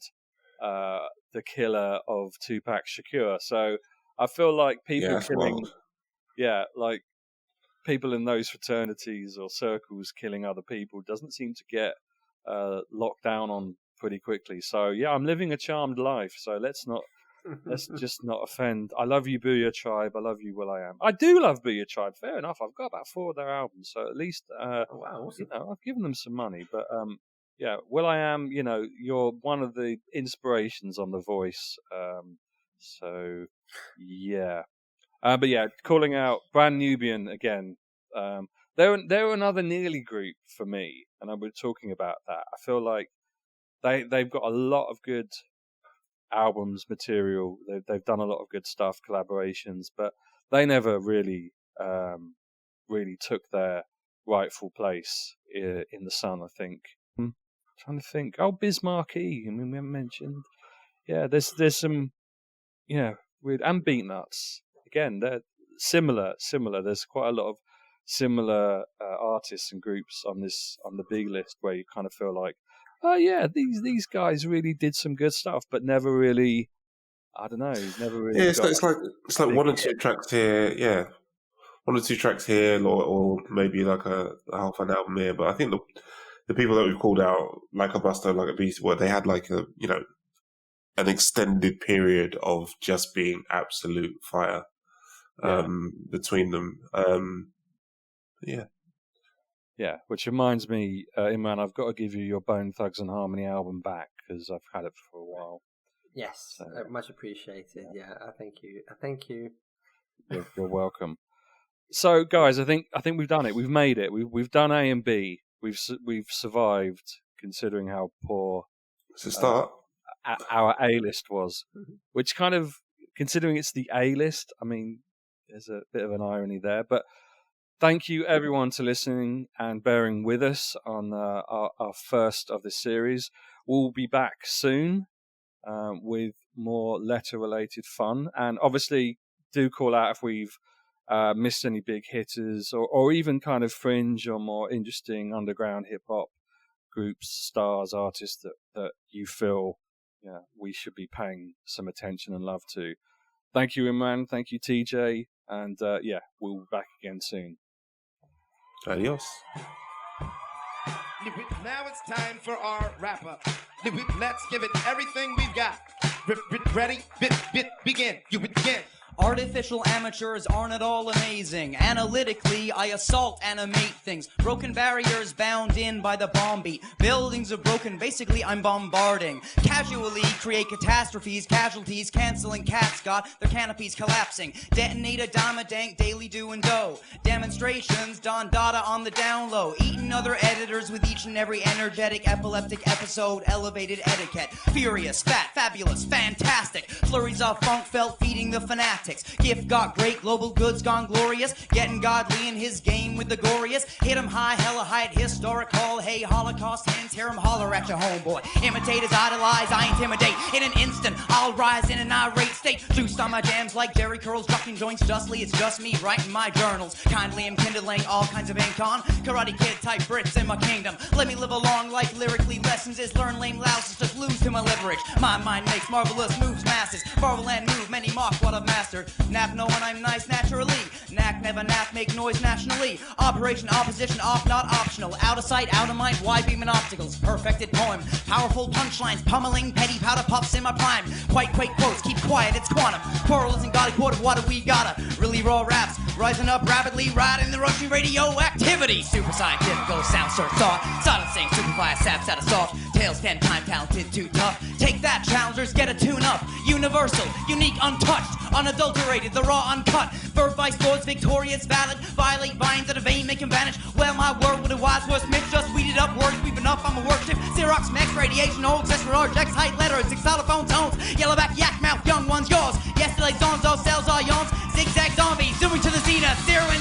the killer of Tupac Shakur. So I feel like people killing, like people in those fraternities or circles killing other people doesn't seem to get locked down on pretty quickly. So yeah, I'm living a charmed life. So let's just not offend. I love you, Boo-Yaa Tribe. I love you, will.i.am. I do love Boo-Yaa Tribe. Fair enough. I've got about 4 of their albums, so at least awesome. I've given them some money. But yeah, will.i.am, you're one of the inspirations on The Voice. So yeah. But yeah, calling out Brand Nubian again. They're another nearly group for me, and I was talking about that. I feel like they've got a lot of good albums, material. They've done a lot of good stuff, collaborations, but they never really took their rightful place in the sun. I think. I'm trying to think. Oh, Bismarcky. I mean, we haven't mentioned. Yeah, there's some. Yeah, weird and Beat Nuts. Again, they're similar. There's quite a lot of similar artists and groups on the big list where you kind of feel like, oh yeah, these guys really did some good stuff, but never really. I don't know. Never really. Yeah, it's like 1 or 2 tracks here. Yeah, 1 or 2 tracks here, or maybe like a half an album here. But I think the people that we've called out, like a Busta, like a Beastie Boy, they had like a an extended period of just being absolute fire between them. Yeah, which reminds me, Imran, I've got to give you your Bone Thugs and Harmony album back because I've had it for a while. Yes, So, much appreciated. Yeah, I thank you. You're welcome. So, guys, I think we've done it. We've made it. We've done A and B. We've survived, considering how poor It's a start. Our A list was, which kind of, considering it's the A list, I mean, there's a bit of an irony there. But thank you everyone to listening and bearing with us on our first of this series. We'll be back soon with more letter-related fun, and obviously do call out if we've missed any big hitters or even kind of fringe or more interesting underground hip-hop groups, stars, artists that you feel we should be paying some attention and love to. Thank you, Imran. Thank you, TJ. And we'll be back again soon. Adios. Now it's time for our wrap-up. Let's give it everything we've got. Ready? Begin. You begin. Artificial amateurs aren't at all amazing. Analytically, I assault, animate things. Broken barriers bound in by the bomb beat. Buildings are broken, basically I'm bombarding. Casually create catastrophes, casualties, canceling cats got their canopies collapsing. Detonate a dime a dank, daily do and do. Demonstrations, Don Dada on the down low. Eating other editors with each and every energetic, epileptic episode, elevated etiquette. Furious, fat, fabulous, fantastic. Flurries of funk felt feeding the fanatics. Gift got great, global goods gone glorious. Getting godly in his game with the goriest. Hit him high, hella height, historical. Hey, Holocaust hands, hear him holler at your homeboy. Imitators idolize, I intimidate. In an instant, I'll rise in an irate state. Juiced on my jams like Jerry curls, ducking joints justly. It's just me writing my journals. Kindly am kindling all kinds of ink on. Karate Kid type Brits in my kingdom. Let me live a long life, lyrically lessons is learn lame louses, just lose to my leverage. My mind makes marvelous moves, masses. Marvel and move, many mock what I've mastered. Nap knowing I'm nice naturally. Knack never nap, make noise nationally. Operation opposition off, not optional. Out of sight, out of mind, wide beaming obstacles. Perfected poem, powerful punchlines, pummeling petty powder puffs in my prime. Quite quotes, keep quiet, it's quantum. Quarrel isn't got a quote of what do we gotta. Really raw raps, rising up rapidly, riding the rushing radioactivity. Super scientific, sound search thought. Silencing, superfly, saps out of soft. Tales 10 time talented, too tough. Take that, challengers, get a tune up. Universal, unique, untouched, unadulterated, the raw uncut. Verb vice lords, victorious, valid. Violate vines at a vein, make him vanish. Well, my word with a wise worst mix, just weeded up words, weaving up, I'm a worship. Xerox, Mex, radiation, old, extra large, X, height, letters, six xylophone tones. Yellowback, yak mouth, young one's yours. Yesterday's zonzo, cells are yawns. Zigzag zombies, zooming to the zenith, zeroing